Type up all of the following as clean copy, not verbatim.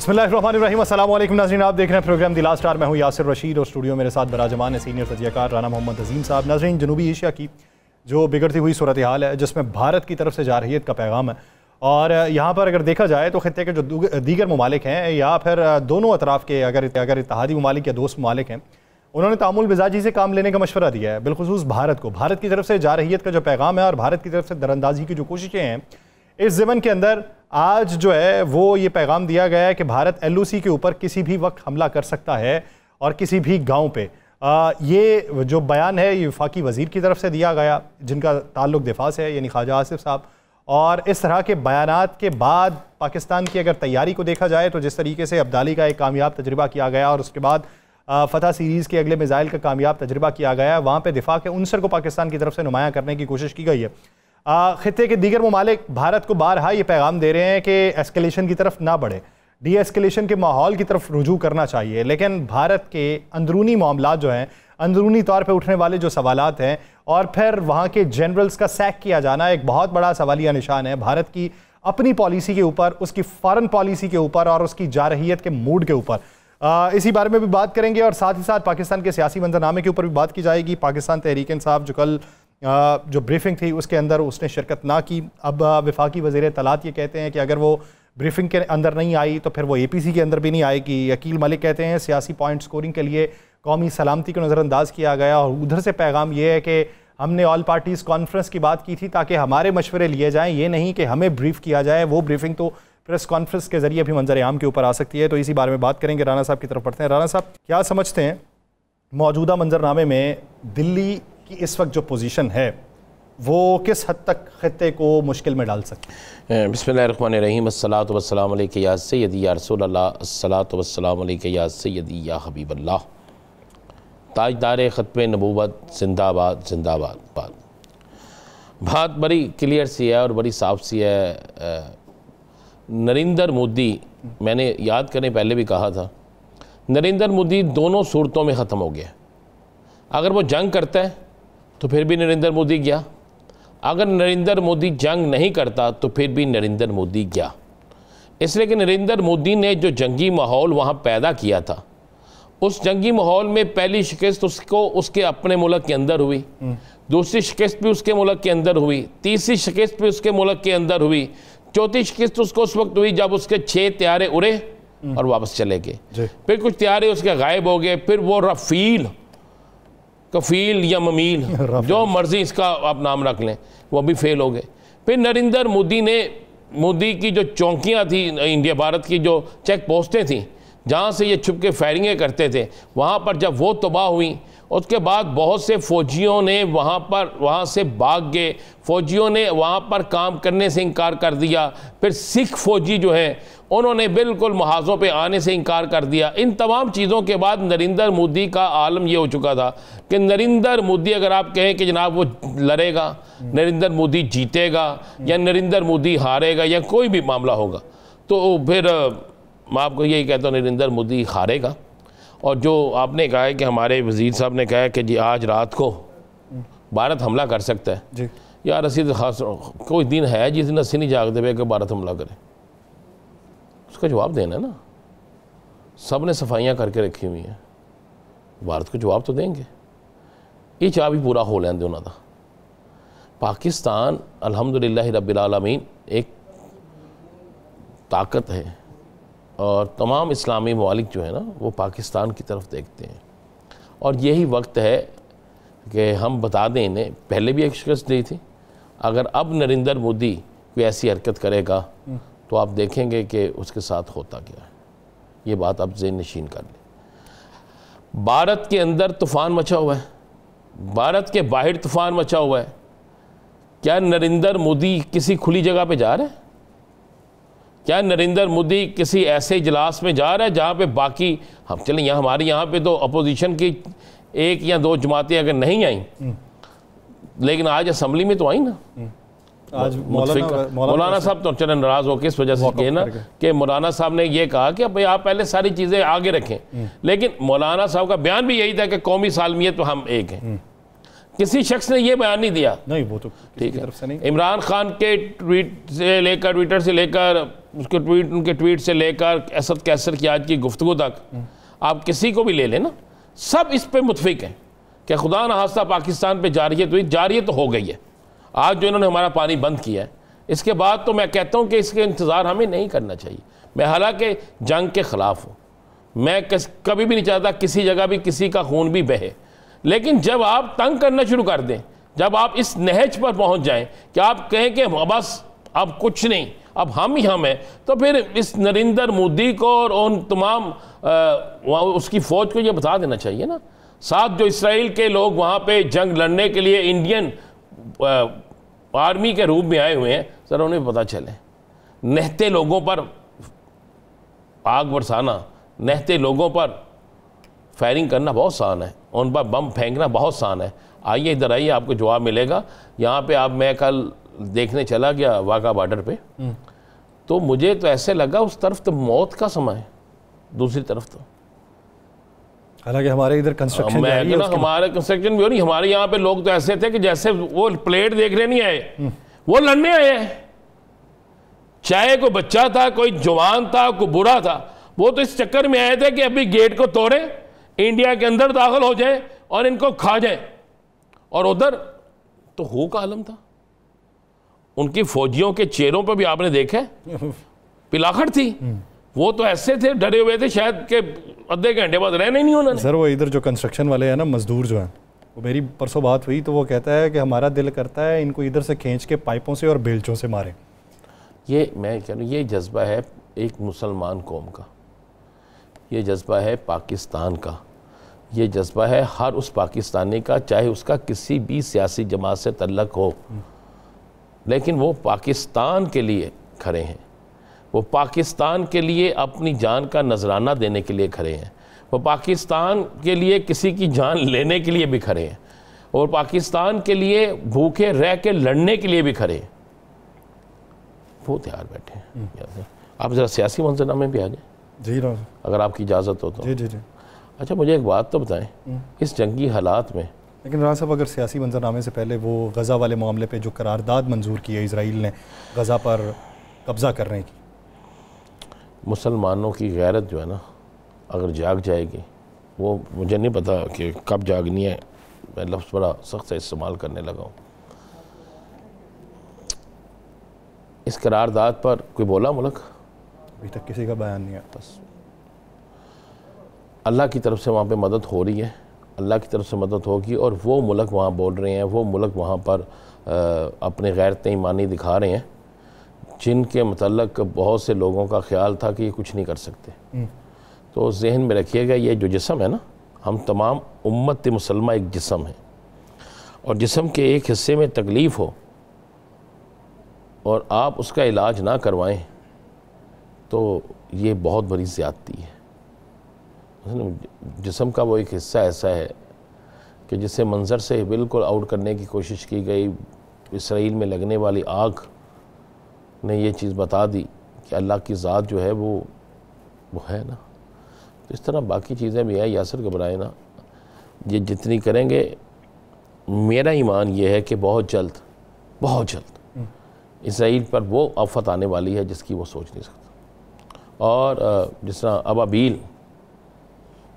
बिस्मिल्लाहिर्रहमानिर्रहीम। अस्सलाम वालेकुम नाज़रीन, आप देख रहे हैं प्रोग्राम द लास्ट स्टार। मैं हूं यासिर रशीद और स्टूडियो मेरे साथ बराजमान है सीनियर तजियाकार राना मोहम्मद अजीम साहब। नाज़रीन, जनूबी एशिया की जो बिगड़ती हुई सूरत हाल है जिसमें भारत की तरफ से जारहियत का पैगाम है, और यहाँ पर अगर देखा जाए तो खित्ते के जो दीगर ममालिक हैं या फिर दोनों अतराफ़ के अगर इत्तेहादी ममालिक या दोस्त ममालिक हैं, उन्होंने तामुल मिजाजी से काम लेने का मशवरा दिया है। बिलखुसूस भारत को भारत की तरफ से जारहियत का जो पैगाम है और भारत की तरफ से दरअंदाजी की जो कोशिशें हैं, इस ज़मन के अंदर आज जो है वो ये पैगाम दिया गया है कि भारत LOC के ऊपर किसी भी वक्त हमला कर सकता है और किसी भी गांव पे। ये जो बयान है ये वफाकी वज़ीर की तरफ से दिया गया जिनका ताल्लुक दिफा से है, यानी ख्वाजा आसिफ साहब। और इस तरह के बयानात के बाद पाकिस्तान की अगर तैयारी को देखा जाए तो जिस तरीके से अब्दाली का एक कामयाब तजर्बा किया गया और उसके बाद फ़तह सीरीज़ के अगले मिज़ाइल का कामयाब तजर्बा किया गया, वहाँ पर दिफा के उनसर को पाकिस्तान की तरफ से नुमायाँ करने की कोशिश की गई है। खित्ते के दीगर ममालिक भारत को बारहा ये पैगाम दे रहे हैं कि एस्केलेशन की तरफ ना बढ़े, डी एस्केलेशन के माहौल की तरफ रुजू करना चाहिए। लेकिन भारत के अंदरूनी मामलात जो हैं, अंदरूनी तौर पे उठने वाले जो सवालात हैं और फिर वहाँ के जनरल्स का सैक किया जाना एक बहुत बड़ा सवालिया निशान है भारत की अपनी पॉलिसी के ऊपर, उसकी फॉरेन पॉलिसी के ऊपर और उसकी जारहियत के मूड के ऊपर। इसी बारे में भी बात करेंगे और साथ ही साथ पाकिस्तान के सियासी मंजरनामे के ऊपर भी बात की जाएगी। पाकिस्तान तहरीक इंसाफ जो कल जो ब्रीफिंग थी उसके अंदर उसने शिरकत ना की। अब वफाकी वज़ीर तलात ये कहते हैं कि अगर वो ब्रीफिंग के अंदर नहीं आई तो फिर वो APC के अंदर भी नहीं आएगी। अकील मलिक कहते हैं सियासी पॉइंट स्कोरिंग के लिए कौमी सलामती को नज़रअंदाज किया गया और उधर से पैगाम ये है कि हमने ऑल पार्टीज़ कॉन्फ्रेंस की बात की थी ताकि हमारे मशवरे लिए जाएँ, ये नहीं कि हमें ब्रीफ किया जाए। वो ब्रीफिंग तो प्रेस कॉन्फ्रेंस के ज़रिए भी मंजर आम के ऊपर आ सकती है। तो इसी बारे में बात करेंगे। राना साहब की तरफ पढ़ते हैं। राना साहब, क्या समझते हैं मौजूदा मंजरनामे में दिल्ली की इस वक्त जो पोजीशन है वो किस हद तक खित्ते को मुश्किल में डाल सकती है? बिस्मिल्लाहिर्रहमानिर्रहीम। अस्सलातु वस्सलामु अलैका या सय्यदी या रसूलल्लाह, अस्सलातु वस्सलामु अलैका या सय्यदी या हबीबल्लाह। ताजदार ख़त्मे नबूवत जिंदाबाद जिंदाबाद। बात बड़ी क्लियर सी है और बड़ी साफ सी है। नरेंद्र मोदी, मैंने याद करने पहले भी कहा था, नरेंद्र मोदी दोनों सूरतों में ख़त्म हो गया। अगर वो जंग करता है तो फिर भी नरेंद्र मोदी गया, अगर नरेंद्र मोदी जंग नहीं करता तो फिर भी नरेंद्र मोदी गया। इसलिए कि नरेंद्र मोदी ने जो जंगी माहौल वहाँ पैदा किया था, उस जंगी माहौल में पहली शिकस्त उसको उसके अपने मुल्क के अंदर हुई, दूसरी शिकस्त भी उसके मुल्क के अंदर हुई, तीसरी शिकस्त भी उसके मुल्क के अंदर हुई, चौथी शिकस्त उसको उस वक्त हुई जब उसके 6 त्यारे उड़े और वापस चले गए। फिर कुछ त्यारे उसके गायब हो गए। फिर वो रफ़ील, कफ़ील या ममील, जो मर्ज़ी इसका आप नाम रख लें, वो भी फेल हो गए। फिर नरेंद्र मोदी की जो चौकियाँ थी, इंडिया भारत की जो चेक पोस्टें थीं जहाँ से ये छुप के फायरिंगें करते थे, वहाँ पर जब वो तबाह हुई, उसके बाद बहुत से फ़ौजियों ने वहाँ से भाग गए, फ़ौजियों ने वहाँ पर काम करने से इनकार कर दिया। फिर सिख फ़ौजी जो हैं उन्होंने बिल्कुल महाजों पे आने से इनकार कर दिया। इन तमाम चीज़ों के बाद नरेंद्र मोदी का आलम ये हो चुका था कि नरेंद्र मोदी, अगर आप कहें कि जनाब वो लड़ेगा, नरेंद्र मोदी जीतेगा या नरेंद्र मोदी हारेगा या कोई भी मामला होगा, तो फिर मैं आपको यही कहता हूँ नरेंद्र मोदी हारेगा। और जो आपने कहा है कि हमारे वज़ीर साहब ने कहा है कि जी आज रात को भारत हमला कर सकता है जी, यार असी खास कोई दिन है जिस दिन असी नहीं जागते पे कि भारत हमला करे, उसका जवाब देना है ना। सब ने सफाइयाँ करके रखी हुई हैं, भारत को जवाब तो देंगे। ये चाह भी पूरा हो लेंदे उन्होंने। पाकिस्तान अल्हम्दुलिल्लाह रब्बिल आलमीन एक ताकत है और तमाम इस्लामी ममालिक जो है ना वो पाकिस्तान की तरफ देखते हैं। और यही वक्त है कि हम बता दें इन्हें, पहले भी एक शिकस्त दी थी, अगर अब नरेंद्र मोदी कोई ऐसी हरकत करेगा तो आप देखेंगे कि उसके साथ होता क्या है। ये बात आप ज़हन नशीन कर लें। भारत के अंदर तूफ़ान मचा हुआ है, भारत के बाहर तूफ़ान मचा हुआ है। क्या नरेंद्र मोदी किसी खुली जगह पे जा रहे हैं? क्या नरेंद्र मोदी किसी ऐसे इजलास में जा रहा है जहाँ पे बाकी हम चलें, यहाँ हमारे यहाँ पे तो अपोजिशन की 1 या 2 जमातें अगर नहीं आई, लेकिन आज असम्बली में तो आई ना। आज मौलाना साहब तो चले नाराज़ हो किस वजह से कहे ना कि मौलाना साहब ने ये कहा कि भाई आप पहले सारी चीज़ें आगे रखें, लेकिन मौलाना साहब का बयान भी यही था कि कौमी सालमियत में हम एक हैं। किसी शख्स ने यह बयान नहीं दिया, नहीं वो तो ठीक है। इमरान खान के ट्वीट से लेकर ट्विटर से लेकर उसके ट्वीट, उनके ट्वीट से लेकर असद कैसर की आज की गुफ्तगू तक, आप किसी को भी ले लेना, सब इस पे मुतफिक हैं कि खुदा न खास्ता पाकिस्तान पे जारियत तो हो गई है। आज जो इन्होंने हमारा पानी बंद किया है, इसके बाद तो मैं कहता हूँ कि इसके इंतज़ार हमें नहीं करना चाहिए। मैं हालांकि जंग के ख़िलाफ़ हूँ, मैं कभी भी नहीं चाहता किसी जगह भी किसी का खून भी बहे, लेकिन जब आप तंग करना शुरू कर दें, जब आप इस नहज पर पहुँच जाएँ कि आप कहें कि बस अब कुछ नहीं, अब हम ही हम हैं, तो फिर इस नरेंद्र मोदी को और उन तमाम उसकी फ़ौज को ये बता देना चाहिए ना। साथ जो इसराइल के लोग वहाँ पे जंग लड़ने के लिए इंडियन आर्मी के रूप में आए हुए हैं, सर उन्हें पता चले। नहते लोगों पर आग बरसाना, नहते लोगों पर फायरिंग करना बहुत आसान है, उन पर बम फेंकना बहुत आसान है। आइए इधर आइए, आपको जवाब मिलेगा। यहाँ पे आप, मैं कल देखने चला गया वाघा बॉर्डर पे, तो मुझे तो ऐसे लगा उस तरफ तो मौत का समय है, दूसरी तरफ तो हालांकि हमारे इधर कंस्ट्रक्शन हमारे कंस्ट्रक्शन भी नहीं, हमारे यहाँ पे लोग तो ऐसे थे कि जैसे वो प्लेट देखने नहीं आए, वो लड़ने आए हैं। चाहे कोई बच्चा था, कोई जवान था, कोई बूढ़ा था, वो तो इस चक्कर में आए थे कि अभी गेट को तोड़े, इंडिया के अंदर दाखिल हो जाए और इनको खा जाए। और उधर तो हो का आलम था, उनकी फौजियों के चेहरों पर भी आपने देखा पिलाखट थी। वो तो ऐसे थे, डरे हुए थे शायद के आधे घंटे बाद रहना ही नहीं उन्होंने। सर वो इधर जो कंस्ट्रक्शन वाले हैं ना, मजदूर जो हैं, वो मेरी परसों बात हुई तो वो कहता है कि हमारा दिल करता है इनको इधर से खींच के पाइपों से और बेलचों से मारें। ये मैं कह रहा हूँ, ये जज्बा है एक मुसलमान कौम का, ये जज्बा है पाकिस्तान का, ये जज्बा है हर उस पाकिस्तानी का, चाहे उसका किसी भी सियासी जमात से तल्लक हो, लेकिन वो पाकिस्तान के लिए खड़े हैं। वो पाकिस्तान के लिए अपनी जान का नजराना देने के लिए खड़े हैं। वो पाकिस्तान के लिए किसी की जान लेने के लिए भी खड़े हैं, और पाकिस्तान के लिए भूखे रह के लड़ने के लिए भी खड़े हैं। वो तैयार बैठे हैं। आप ज़रा सियासी मंजरनामे भी आ जाए जी, अगर आपकी इजाज़त हो तो। जी जी जी। अच्छा, मुझे एक बात तो बताएं, इस जंगी हालात में, लेकिन राना साहब अगर सियासी मंजरनामे से पहले वो गज़ा वाले मामले पे जो करारदाद मंजूर की है इसराइल ने गज़ा पर कब्ज़ा करने की, मुसलमानों की गैरत जो है ना, अगर जाग जाएगी, वो मुझे नहीं पता कि कब जागनी है, मैं लफ्ज़ बड़ा सख्त से इस्तेमाल करने लगा हूँ। इस करारदाद पर कोई बोला मुल्क? अभी तक किसी का बयान नहीं है। बस अल्लाह की तरफ से वहाँ पे मदद हो रही है, अल्लाह की तरफ से मदद होगी, और वो मुल्क वहाँ बोल रहे हैं, वो मुल्क वहाँ पर अपने गैरत ईमानी दिखा रहे हैं, जिनके मतलब बहुत से लोगों का ख्याल था कि ये कुछ नहीं कर सकते। तो जहन में रखिएगा, ये जो जिस्म है ना, हम तमाम उम्मत मुसलमा एक जिस्म है, और जिस्म के एक हिस्से में तकलीफ़ हो और आप उसका इलाज ना करवाएं तो ये बहुत बड़ी ज़्यादती है। जिस्म का वो एक हिस्सा ऐसा है कि जिसे मंज़र से बिल्कुल आउट करने की कोशिश की गई। इसराइल में लगने वाली आग ने ये चीज़ बता दी कि अल्लाह की ज़ात जो है वो है ना। तो इस तरह बाकी चीज़ें भी हैं। यासर घबराए ना, ये जितनी करेंगे, मेरा ईमान ये है कि बहुत जल्द इसराइल पर वो आफत आने वाली है जिसकी वो सोच नहीं सकता। और जिस तरह अबाबील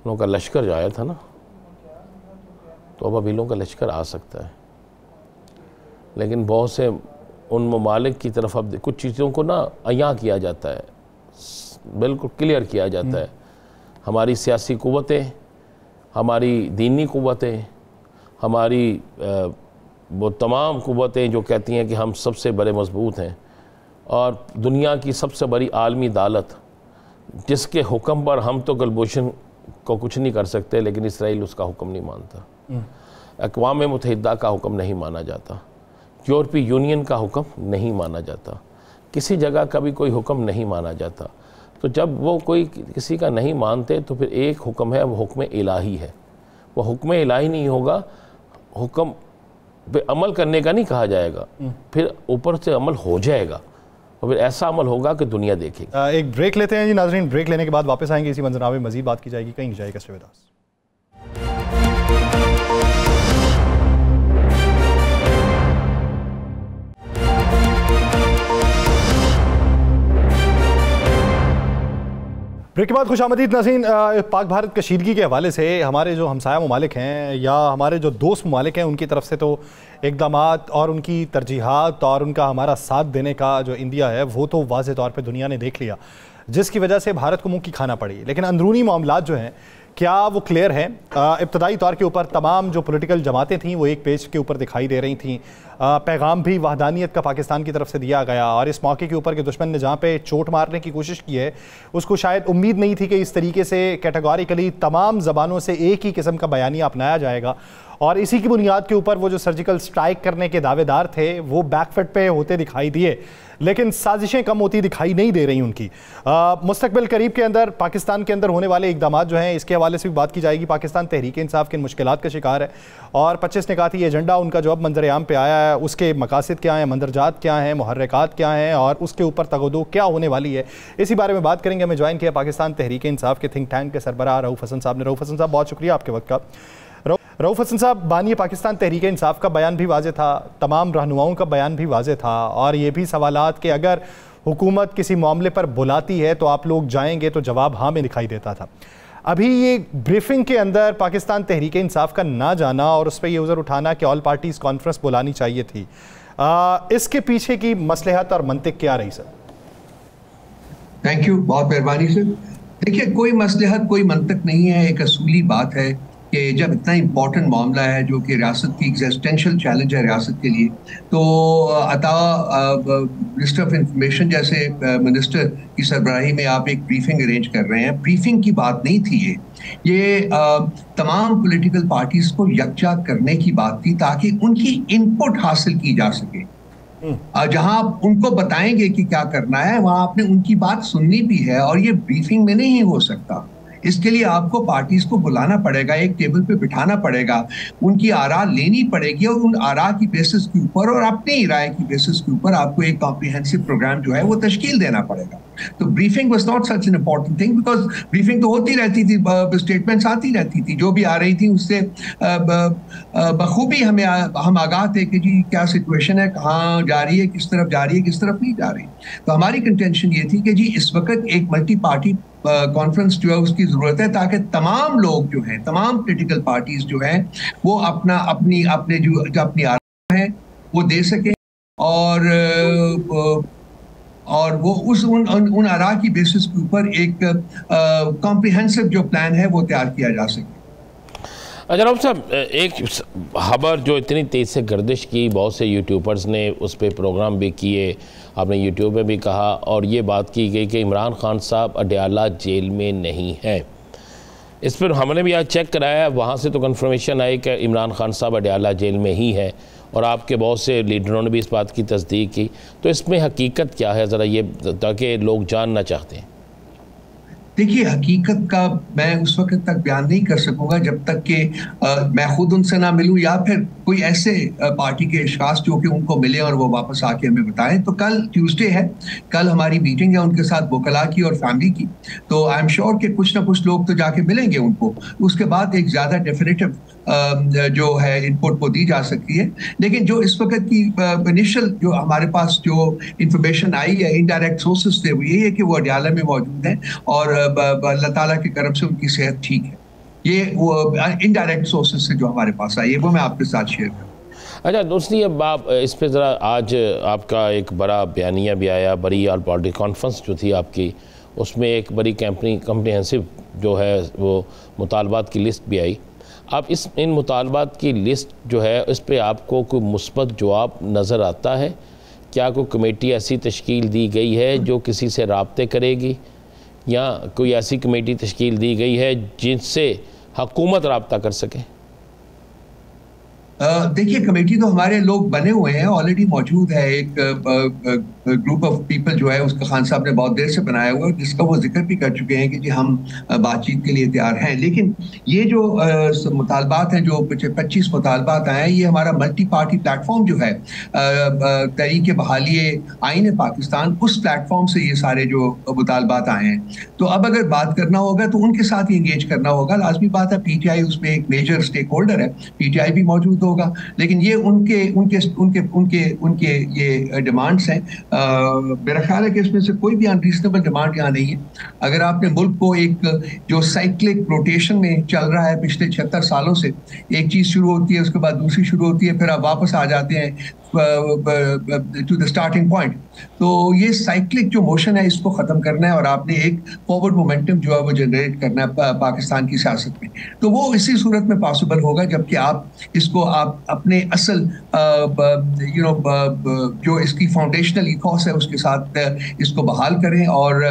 लोगों का लश्कर जो आया था ना, तो अबाबीलों का लश्कर आ सकता है, लेकिन बहुत से उन ममालिक की तरफ अब कुछ चीज़ों को ना अयां किया जाता है, बिल्कुल क्लियर किया जाता है। हमारी सियासी क़ुव्वतें, हमारी दीनी क़ुव्वतें, हमारी वो तमाम क़ुव्वतें जो कहती हैं कि हम सबसे बड़े मजबूत हैं, और दुनिया की सबसे बड़ी आलमी अदालत जिसके हुक्म पर हम तो गलबोशन को कुछ नहीं कर सकते, लेकिन इसराइल उसका हुक्म नहीं मानता। अक़वाम मुत्तहिदा का हुक्म नहीं माना जाता, यूरोपीय यूनियन का हुक्म नहीं माना जाता, किसी जगह का भी कोई हुक्म नहीं माना जाता। तो जब वो कोई किसी का नहीं मानते तो फिर एक हुक्म है, वो हुक्म इलाही है। वो हुक्म इलाही नहीं होगा, हुक्म पे अमल करने का नहीं कहा जाएगा, फिर ऊपर से अमल हो जाएगा, और फिर ऐसा अमल होगा कि दुनिया देखेगी। एक ब्रेक लेते हैं जी नाज़रीन, ब्रेक लेने के बाद वापस आएंगे। इसी मंजरनामे में मज़ीद बात की जाएगी, कहीं नहीं जाएगा। Stay with us. ब्रेक के बाद खुशामदीद नाज़रीन। पाक भारत कशीदगी के हवाले से हमारे जो हमसाया ममालिक हैं या हमारे जो दोस्त ममालिक हैं उनकी तरफ से तो इक़दामात और उनकी तरजीहात और उनका हमारा साथ देने का जो इंडिया है वो तो वाज़े तौर पे दुनिया ने देख लिया, जिसकी वजह से भारत को मुँह की खाना पड़ी। लेकिन अंदरूनी मामलात जो हैं क्या वो क्लियर हैं? इब्तदाई तौर के ऊपर तमाम जो पॉलिटिकल जमातें थीं वो एक पेज के ऊपर दिखाई दे रही थीं। पैगाम भी वहदानियत का पाकिस्तान की तरफ से दिया गया और इस मौके के ऊपर के दुश्मन ने जहाँ पे चोट मारने की कोशिश की है उसको शायद उम्मीद नहीं थी कि इस तरीके से कैटेगोरिकली तमाम ज़बानों से एक ही किस्म का बयानिया अपनाया जाएगा और इसी की बुनियाद के ऊपर वो जो सर्जिकल स्ट्राइक करने के दावेदार थे वो बैकफुट पे होते दिखाई दिए, लेकिन साजिशें कम होती दिखाई नहीं दे रही उनकी। मुस्तकबिल करीब के अंदर पाकिस्तान के अंदर होने वाले इक़दामात जो हैं इसके हवाले से भी बात की जाएगी। पाकिस्तान तहरीक इंसाफ किन मुश्किलात का शिकार है और 25 निकाती एजेंडा उनका जो अब मंजर-ए-आम पे आया है उसके मकासद क्या हैं, मंदरजात क्या हैं, मुहर्रिकात क्या हैं और उसके ऊपर तगदो क्या होने वाली है, इसी बारे में बात करेंगे। हमें ज्वाइन किया पाकिस्तान तहरीक इंसाफ के थिंक टैंक के सरबराह रऊफ़ हसन साहब ने। रऊफ़ हसन साहब बहुत शुक्रिया आपके वक्त का। रऊफ़ हसन साहब, बानी पाकिस्तान तहरीक इंसाफ का बयान भी वाज़े था, तमाम रहनुमाओं का बयान भी वाज़े था और ये भी सवालात कि अगर हुकूमत किसी मामले पर बुलाती है तो आप लोग जाएंगे, तो जवाब हाँ में दिखाई देता था। अभी ये ब्रीफिंग के अंदर पाकिस्तान तहरीक इंसाफ का ना जाना और उस पर ये उज़र उठाना कि ऑल पार्टीज़ कॉन्फ्रेंस बुलानी चाहिए थी, इसके पीछे की मसलहत और मंतिक क्या रही सर? थैंक यू, बहुत मेहरबानी सर। देखिए, कोई मसलहत कोई मंतिक नहीं है। एक असूली बात है कि जब इतना इम्पोर्टेंट मामला है जो कि रियासत की एग्जिस्टेंशियल चैलेंज है रियासत के लिए, तो अता मिनिस्टर ऑफ इंफॉर्मेशन जैसे मिनिस्टर की सरबराही में आप एक ब्रीफिंग अरेंज कर रहे हैं। ब्रीफिंग की बात नहीं थी ये तमाम पॉलिटिकल पार्टीज को यकजा करने की बात थी ताकि उनकी इनपुट हासिल की जा सके। जहां आप उनको बताएंगे कि क्या करना है वहां आपने उनकी बात सुननी भी है और ये ब्रीफिंग में नहीं हो सकता। इसके लिए आपको पार्टीज को बुलाना पड़ेगा, एक टेबल पे बिठाना पड़ेगा, उनकी आरा लेनी पड़ेगी और उन आरा की बेसिस के ऊपर और अपनी राय की बेसिस के ऊपर आपको एक कॉम्प्रिहेंसिव प्रोग्राम जो है वो तश्कील देना पड़ेगा। तो briefing was not such an important thing because briefing तो होती रहती थी, स्टेटमेंट्स आती रहती थी, जो भी आ रही थी उससे बखूबी हम आगाह थे कि जी क्या सिचुएशन है, कहाँ जा रही है, किस तरफ जा रही है, किस तरफ नहीं जा रही। तो हमारी कंटेंशन ये थी कि जी इस वक्त एक मल्टी पार्टी कॉन्फ्रेंस जो है उसकी जरूरत है ताकि तमाम लोग जो हैं, तमाम पॉलिटिकल पार्टीज जो हैं वो अपनी अपनी आराम है वो दे सकें और वो उन आरा की बेसिस के ऊपर एक कॉम्प्रिहेंसिव जो प्लान है वो तैयार किया जा सके। अच्छा रऊफ़ साहब, एक खबर जो इतनी तेज़ से गर्दिश की, बहुत से यूट्यूबर्स ने उस पर प्रोग्राम भी किए, आपने यूट्यूब में भी कहा और ये बात की गई कि इमरान खान साहब अडयाला जेल में नहीं हैं। इस पर हमने भी आज चेक कराया, वहाँ से तो कंफर्मेशन आई कि इमरान खान साहब अडयाला जेल में ही है और आपके बहुत से लीडरों ने भी इस बात की तस्दीक की। तो इसमें हकीकत क्या है, ज़रा ये ताकि लोग जानना चाहते हैं। देखिए, हकीकत का मैं उस वक्त तक बयान नहीं कर सकूंगा जब तक कि मैं खुद उनसे ना मिलूं या फिर कोई ऐसे पार्टी के अशखास जो कि उनको मिले और वो वापस आके हमें बताएं। तो कल ट्यूसडे है, कल हमारी मीटिंग है उनके साथ वकला की और फैमिली की, तो आई एम श्योर कि कुछ ना कुछ लोग तो जाके मिलेंगे उनको। उसके बाद एक ज़्यादा डेफिनेटिव जो है इनपुट वो दी जा सकती है। लेकिन जो इस वक्त की इनिशियल जो हमारे पास जो इंफॉर्मेशन आई है इनडायरेक्ट सोर्सेज से, वो यही है कि वो अडयाला में मौजूद हैं और अल्लाह ताला की तरफ से उनकी सेहत ठीक है। ये वो इनडायरेक्ट सोर्सेज से जो हमारे पास आई है वो मैं आपके साथ शेयर करूँ। अच्छा दूसरी, अब आप इस पे ज़रा, आज आपका एक बड़ा बयानिया भी आया, बड़ी ऑल पार्टी कॉन्फ्रेंस जो थी आपकी, उसमें एक बड़ी कॉम्प्रिहेंसिव जो है वो मुतालबात की लिस्ट भी आई। आप इन मुतालबात की लिस्ट जो है इस पर आपको कोई मुस्बत जवाब नज़र आता है? क्या कोई कमेटी ऐसी तश्कील दी गई है जो किसी से राब्ते करेगी या कोई ऐसी कमेटी तश्कील दी गई है जिनसे हुकूमत राब्ता कर सके? देखिए, कमेटी तो हमारे लोग बने हुए हैं, ऑलरेडी मौजूद है। एक ग्रुप ऑफ पीपल जो है उसका खान साहब ने बहुत देर से बनाया हुआ है, जिसका वो जिक्र भी कर चुके हैं कि जी हम बातचीत के लिए तैयार हैं। लेकिन ये जो मुतालबात हैं, जो 25 मुतालबात आए हैं, ये हमारा मल्टी पार्टी प्लेटफॉर्म जो है तहरीक बहाली आईन पाकिस्तान, उस प्लेटफॉर्म से ये सारे जो मुतालबात आए हैं। तो अब अगर बात करना होगा तो उनके साथ ही इंगेज करना होगा, लाजमी बात है। PTI उसमें एक मेजर स्टेक होल्डर है, PTI भी मौजूद होगा, लेकिन ये उनके उनके उनके उनके उनके ये डिमांड्स हैं। मेरा ख्याल है कि इसमें से कोई भी अनरीजनेबल डिमांड यहाँ नहीं है। अगर आपने मुल्क को एक जो साइक्लिक रोटेशन में चल रहा है पिछले 76 सालों से, एक चीज शुरू होती है, उसके बाद दूसरी शुरू होती है, फिर आप वापस आ जाते हैं टू द स्टार्टिंग पॉइंट। तो ये साइक्लिक जो मोशन है इसको खत्म करना है और आपने एक फॉरवर्ड मोमेंटम जो है वो जनरेट करना है पाकिस्तान की सियासत में। तो वो इसी सूरत में पॉसिबल होगा जबकि आप इसको आप अपने असल जो इसकी फाउंडेशनल इथॉस है उसके साथ इसको बहाल करें और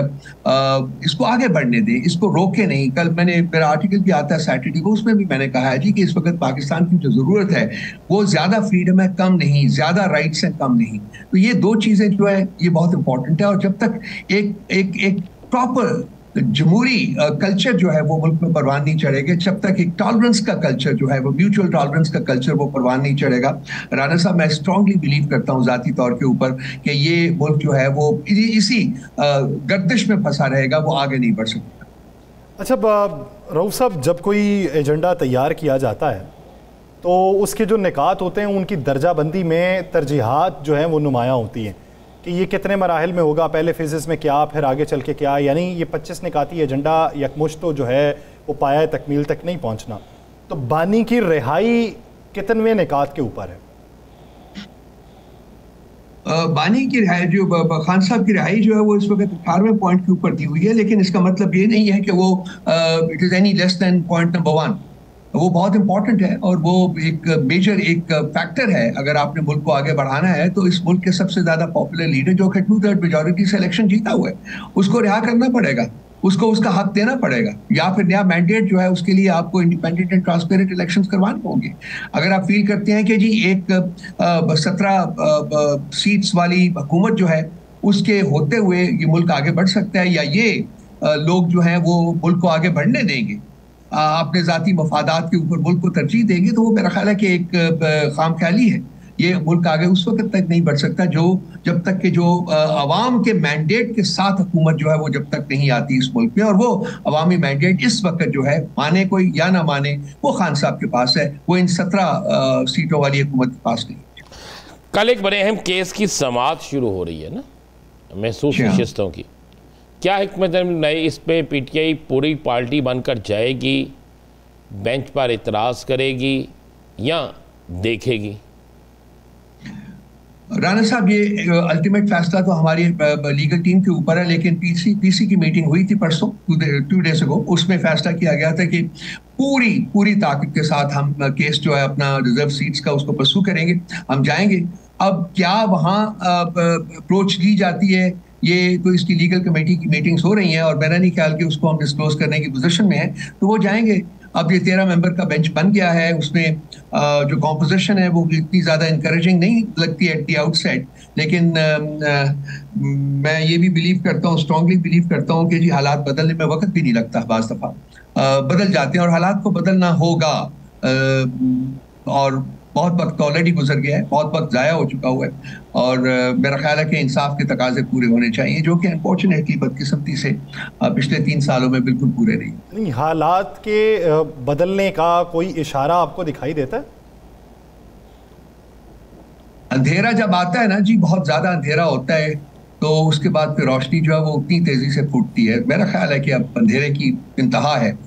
इसको आगे बढ़ने दें, इसको रोके नहीं। कल मेरा आर्टिकल भी आता है सैटरडे को, उसमें भी मैंने कहा है जी कि इस वक्त पाकिस्तान की जो जरूरत है वो ज्यादा फ्रीडम है, कम नहीं, ज्यादा राइट्स हैं, कम नहीं। तो ये दो चीजें जो है ये बहुत इंपॉर्टेंट है। और जब तक एक प्रॉपर जमहूरी कल्चर जो है वो मुल्क में परवान नहीं चढ़ेगा, जब तक एक टॉलरेंस का कल्चर जो है वो म्यूचुअल टॉलरेंस का कल्चर वो परवान नहीं चढ़ेगा। राना साहब, मैं स्ट्रांगली बिलीव करता हूँ जाती तौर के ऊपर कि ये मुल्क जो है वो इसी गर्दिश में फंसा रहेगा, वो आगे नहीं बढ़ सकता। अच्छा रऊफ साहब, जब कोई एजेंडा तैयार किया जाता है तो उसके जो निकात होते हैं उनकी दर्जाबंदी में तरजीहात जो हैं वो नुमायाँ होती हैं कि ये कितने मराहल में होगा, पहले फेजेस में क्या, फिर आगे चल के क्या। यानी ये 25 निकाती एजेंडा यकमुश्त तो जो है वो पाया तकमील तक नहीं पहुंचना। तो बानी की रिहाई कितनवें निकात के ऊपर है? बानी की रिहाई जो खान साहब की रिहाई जो है वो इस वक्त 18वें पॉइंट के ऊपर दी हुई है, लेकिन इसका मतलब ये नहीं है कि वो it is any less than point number 1। वो बहुत इंपॉर्टेंट है और वो एक मेजर एक फैक्टर है। अगर आपने मुल्क को आगे बढ़ाना है तो इस मुल्क के सबसे ज्यादा पॉपुलर लीडर जो कि 2/3 मेजॉरिटी से इलेक्शन जीता हुआ है, उसको रिहा करना पड़ेगा, उसको उसका हक देना पड़ेगा, या फिर नया मैंडेट जो है उसके लिए आपको इंडिपेंडेंट एंड ट्रांसपेरेंट इलेक्शंस करवाने होंगे। अगर आप फील करते हैं कि जी एक 17 सीट्स वाली हुकूमत जो है उसके होते हुए ये मुल्क आगे बढ़ सकता है, या ये लोग जो हैं वो मुल्क को आगे बढ़ने देंगे, अपने जाती मफादात के ऊपर मुल्क को तरजीह देंगे, तो वो मेरा ख्याल है कि एक खामख्याली है। ये मुल्क आगे उस वक्त तक नहीं बढ़ सकता जब तक कि जो अवाम के मैंडेट के साथ हुकूमत जो है वो जब तक नहीं आती इस मुल्क में। और वो अवामी मैंडेट इस वक्त जो है, माने कोई या ना माने, वो खान साहब के पास है, वो इन 17 सीटों वाली हुकूमत के पास नहीं। कल एक बड़े अहम केस की समाअत शुरू हो रही है ना, महसूस नशिस्तों की, क्या हिकमत नई इस पे पीटीआई पूरी पार्टी बनकर जाएगी, बेंच पर इतराज़ करेगी या देखेगी? राना साहब, ये अल्टीमेट फैसला तो हमारी लीगल टीम के ऊपर है, लेकिन पीसी की मीटिंग हुई थी परसों, 2 डेज अगो, उसमें फैसला किया गया था कि पूरी ताकत के साथ हम केस जो है अपना रिजर्व सीट्स का उसको परसू करेंगे, हम जाएंगे। अब क्या वहाँ अप्रोच ली जाती है, ये तो इसकी लीगल कमेटी की मीटिंग्स हो रही हैं और मेरा नहीं ख्याल कि उसको हम डिस्क्लोज करने की पोजीशन में है, तो वो जाएंगे। अब ये 13 मेंबर का बेंच बन गया है, उसमें जो कॉम्पोजिशन है वो इतनी ज़्यादा इंकरेजिंग नहीं लगती एट दी आउटसाइड, लेकिन मैं ये भी बिलीव करता हूँ, स्ट्रांगली बिलीव करता हूँ कि जी हालात बदलने में वक्त भी नहीं लगता, बाज़ दफ़ा बदल जाते हैं और हालात को बदलना होगा। और बहुत वक्त ऑलरेडी गुजर गया है, बहुत वक्त ज़ाया हो चुका हुआ है और मेरा ख्याल है कि इंसाफ के तकाजे पूरे होने चाहिए, जो कि अनफॉर्चुनेटली बदकिस्मती से पिछले 3 सालों में बिल्कुल पूरे नहीं। हालात के बदलने का कोई इशारा आपको दिखाई देता है? अंधेरा जब आता है ना जी, बहुत ज़्यादा अंधेरा होता है, तो उसके बाद फिर रोशनी जो है वो उतनी तेज़ी से फूटती है। मेरा ख्याल है कि अब अंधेरे की इंतहा है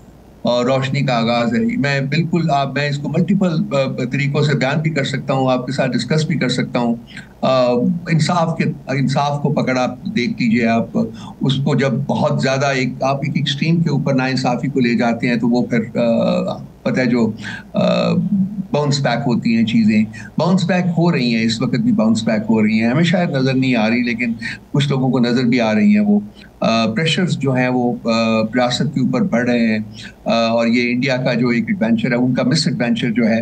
और रोशनी का आगाज है। मैं इसको मल्टीपल तरीकों से बयान भी कर सकता हूँ, आपके साथ डिस्कस भी कर सकता हूँ। इंसाफ को पकड़ा देख लीजिए आप, उसको जब बहुत ज़्यादा आप एक एक्सट्रीम के ऊपर नाइंसाफ़ी को ले जाते हैं तो वो फिर पता है जो बाउंस बैक होती हैं, चीज़ें बाउंस बैक हो रही हैं, इस वक्त भी बाउंस बैक हो रही हैं, हमें शायद नज़र नहीं आ रही लेकिन कुछ लोगों को नज़र भी आ रही हैं। वो प्रेशर्स जो हैं वो रियासत के ऊपर बढ़ रहे हैं और ये इंडिया का जो एक एडवेंचर है उनका मिस एडवेंचर जो है,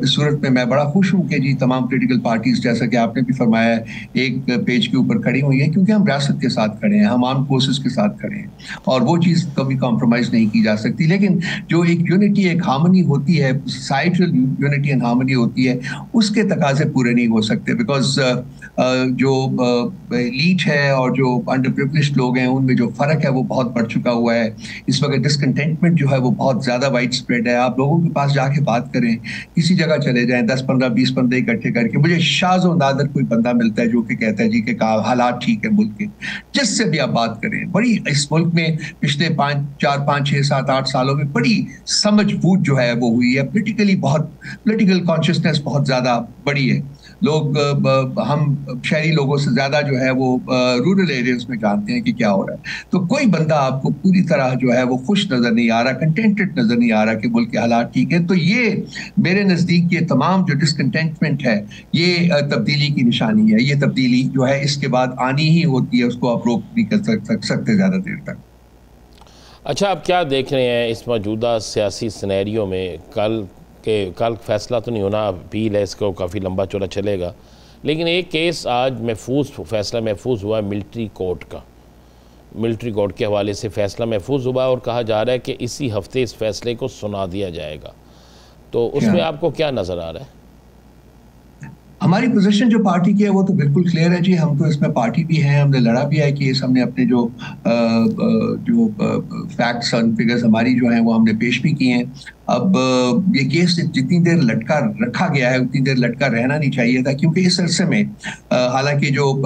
इस सूरत में मैं बड़ा खुश हूँ कि जी तमाम पॉलिटिकल पार्टीज, जैसा कि आपने भी फरमाया, एक पेज के ऊपर खड़ी हुई हैं, क्योंकि हम रियासत के साथ खड़े हैं, हम आर्म्ड फोर्सेस के साथ खड़े हैं और वो चीज़ कभी कॉम्प्रोमाइज़ नहीं की जा सकती। लेकिन जो एक यूनिटी, एक हार्मनी होती है, सोसाइटल यूनिटी एंड हार्मनी होती है, उसके तकाजे पूरे नहीं हो सकते, बिकॉज जो लीच है और जो अंडर प्रिविलेज्ड लोग हैं उनमें जो फर्क है वो बहुत बढ़ चुका हुआ है। इस वक्त डिसकंटेंटमेंट जो है वो बहुत ज़्यादा वाइड स्प्रेड है। आप लोगों के पास जाके बात करें, किसी जगह चले जाएं, 10-15-20 बंदे इकट्ठे करके, मुझे शाज़ और नादर कोई बंदा मिलता है जो कि कहता है जी कि हालात ठीक है मुल्क के। जिससे भी आप बात करें, बड़ी इस मुल्क में पिछले 4, 5, 6, 7, 8 सालों में बड़ी समझ बूझ जो है वो हुई है। पॉलिटिकल कॉन्शियसनेस बहुत ज़्यादा बड़ी है। लोग हम शहरी लोगों से ज़्यादा जो है वो रूरल एरियाज में जानते हैं कि क्या हो रहा है। तो कोई बंदा आपको पूरी तरह जो है वो खुश नज़र नहीं आ रहा, कंटेंटेड नज़र नहीं आ रहा कि मुल्क के हालात ठीक है। तो ये मेरे नज़दीक ये तमाम जो डिसकंटेंटमेंट है ये तब्दीली की निशानी है। ये तब्दीली जो है इसके बाद आनी ही होती है, उसको आप रोक नहीं कर सकते ज़्यादा देर तक। अच्छा, आप क्या देख रहे हैं इस मौजूदा सियासी सिनेरियो में? कल फैसला तो नहीं होना, अपील है, इसको काफ़ी लंबा चौड़ा चलेगा, लेकिन एक केस आज फैसला महफूज हुआ है मिलिट्री कोर्ट का। मिलिट्री कोर्ट के हवाले से फ़ैसला महफूज हुआ और कहा जा रहा है कि इसी हफ्ते इस फैसले को सुना दिया जाएगा। तो उसमें आपको क्या नज़र आ रहा है? हमारी पोजीशन जो पार्टी की है वो तो बिल्कुल क्लियर है जी। हम तो इसमें पार्टी भी हैं, हमने लड़ा भी है कि हमने अपने जो फैक्ट्स और फिगर्स हमारी जो हैं वो हमने पेश भी किए हैं। अब ये केस जितनी देर लटका रखा गया है उतनी देर लटका रहना नहीं चाहिए था, क्योंकि इस अरसे में हालांकि जो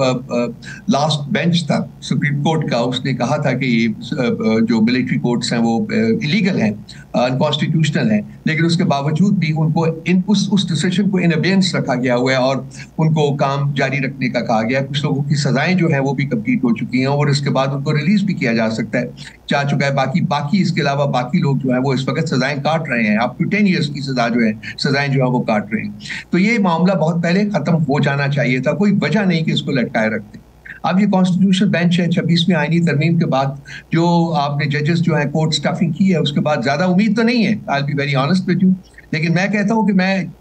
लास्ट बेंच था सुप्रीम कोर्ट का, उसने कहा था कि जो मिलिट्री कोर्ट्स हैं वो इलीगल हैं, अनकॉन्स्टिट्यूशनल हैं, लेकिन उसके बावजूद भी उनको उस डिसीजन को इन अबेयंस रखा गया हुआ है और उनको काम जारी रखने का कहा गया है। कुछ लोगों की सजाएं जो है वो भी कंप्लीट हो चुकी हैं और इसके बाद उनको रिलीज भी किया जा चुका है। बाकी इसके अलावा बाकी लोग जो है वो इस वक्त सजाएं काट रहे हैं, अप टू 10 ईयर्स की सजाएं जो है वो काट रहे हैं। तो ये मामला बहुत पहले खत्म हो जाना चाहिए था, कोई वजह नहीं कि इसको लटकाए रखते। अब ये कॉन्स्टिट्यूशनल बेंच है, 26वीं आईनी तरमीम के बाद जो आपने जजेस जो है कोर्ट स्टफिंग की है, उसके बाद ज्यादा उम्मीद तो नहीं है। I will be very honest with you, लेकिन मैं कहता हूं कि मैं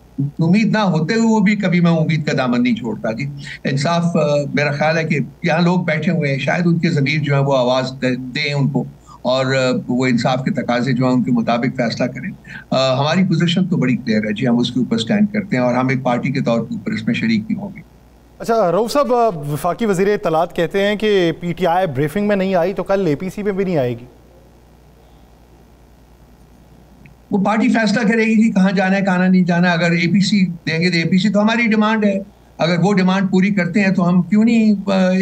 उम्मीद ना होते हुए भी कभी मैं उम्मीद का दामन नहीं छोड़ता जी। इंसाफ मेरा ख्याल है कि यहाँ लोग बैठे हुए हैं, शायद उनके ज़मीर जो है वो आवाज़ दें उनको और वो इंसाफ के तकाजे जो है उनके मुताबिक फैसला करें। हमारी पोजीशन तो बड़ी क्लियर है जी, हम उसके ऊपर स्टैंड करते हैं और हम एक पार्टी के तौर के ऊपर इसमें शरीक भी होंगे। अच्छा रऊफ साहब, वफाकी वज़ीर इत्तलात कहते हैं कि PTI ब्रीफिंग में नहीं आई तो कल APC में भी नहीं आएगी। वो पार्टी फैसला करेगी जी कहाँ जाना है कहाँ नहीं जाना। अगर APC देंगे तो APC तो हमारी डिमांड है, अगर वो डिमांड पूरी करते हैं तो हम क्यों नहीं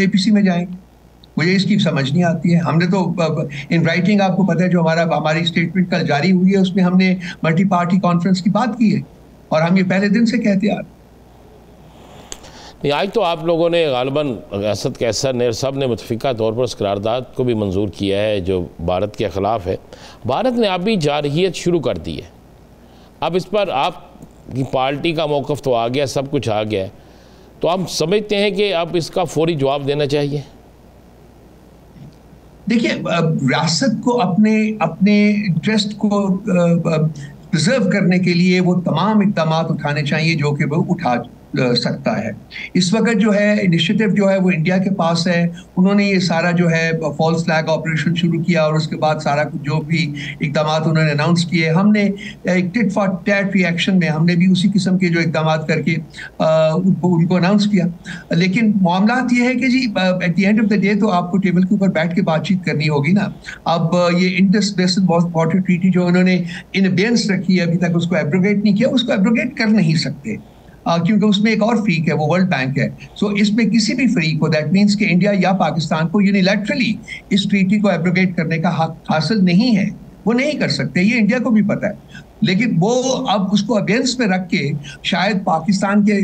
APC में जाएंगे। मुझे इसकी समझ नहीं आती है। हमने तो इन राइटिंग, आपको पता है जो हमारी स्टेटमेंट कल जारी हुई है उसमें हमने मल्टी पार्टी कॉन्फ्रेंस की बात की है और हम ये पहले दिन से कहते आ रहे हैं। आज तो आप लोगों ने गालिबन असद कैसर ने सब ने मुतफ़िका तौर पर उस करारदाद को भी मंजूर किया है जो भारत के ख़िलाफ़ है। भारत ने अभी जारहियत शुरू कर दी है। अब इस पर आपकी पार्टी का मौक़िफ़ तो आ गया, सब कुछ आ गया है, तो आप समझते हैं कि अब इसका फौरी जवाब देना चाहिए? देखिए, रियासत को अपने इंटरेस्ट को प्रिजर्व करने के लिए वो तमाम इक़दाम उठाने चाहिए जो कि वो उठा सकता है। इस वक्त जो है इनिशिएटिव जो है वो इंडिया के पास है। उन्होंने ये सारा जो है फॉल्स फ्लैग ऑपरेशन शुरू किया और उसके बाद सारा कुछ जो भी इक़दाम उन्होंने अनाउंस किए, हमने एक टिट फॉर टैट रिएक्शन में हमने भी उसी किस्म के जो इक़दाम करके उनको अनाउंस किया। लेकिन मामला ये है कि जी at the end of the day तो आपको टेबल के ऊपर बैठ के बातचीत करनी होगी ना। अब ये इंडस बेसिन वाटर ट्रीटी जो उन्होंने इन अबेयंस रखी है, अभी तक उसको एब्रोगेट नहीं किया, उसको एब्रोगेट कर नहीं सकते क्योंकि उसमें एक और फ्रीक है, वो वर्ल्ड बैंक है। सो इसमें किसी भी फ्रीक को, दैट मीन्स कि इंडिया या पाकिस्तान को यूनिलैटरली इस ट्रीटी को एब्रोगेट करने का हक हासिल नहीं है, वो नहीं कर सकते, ये इंडिया को भी पता है। लेकिन वो अब उसको अगेंस्ट में रख के शायद पाकिस्तान के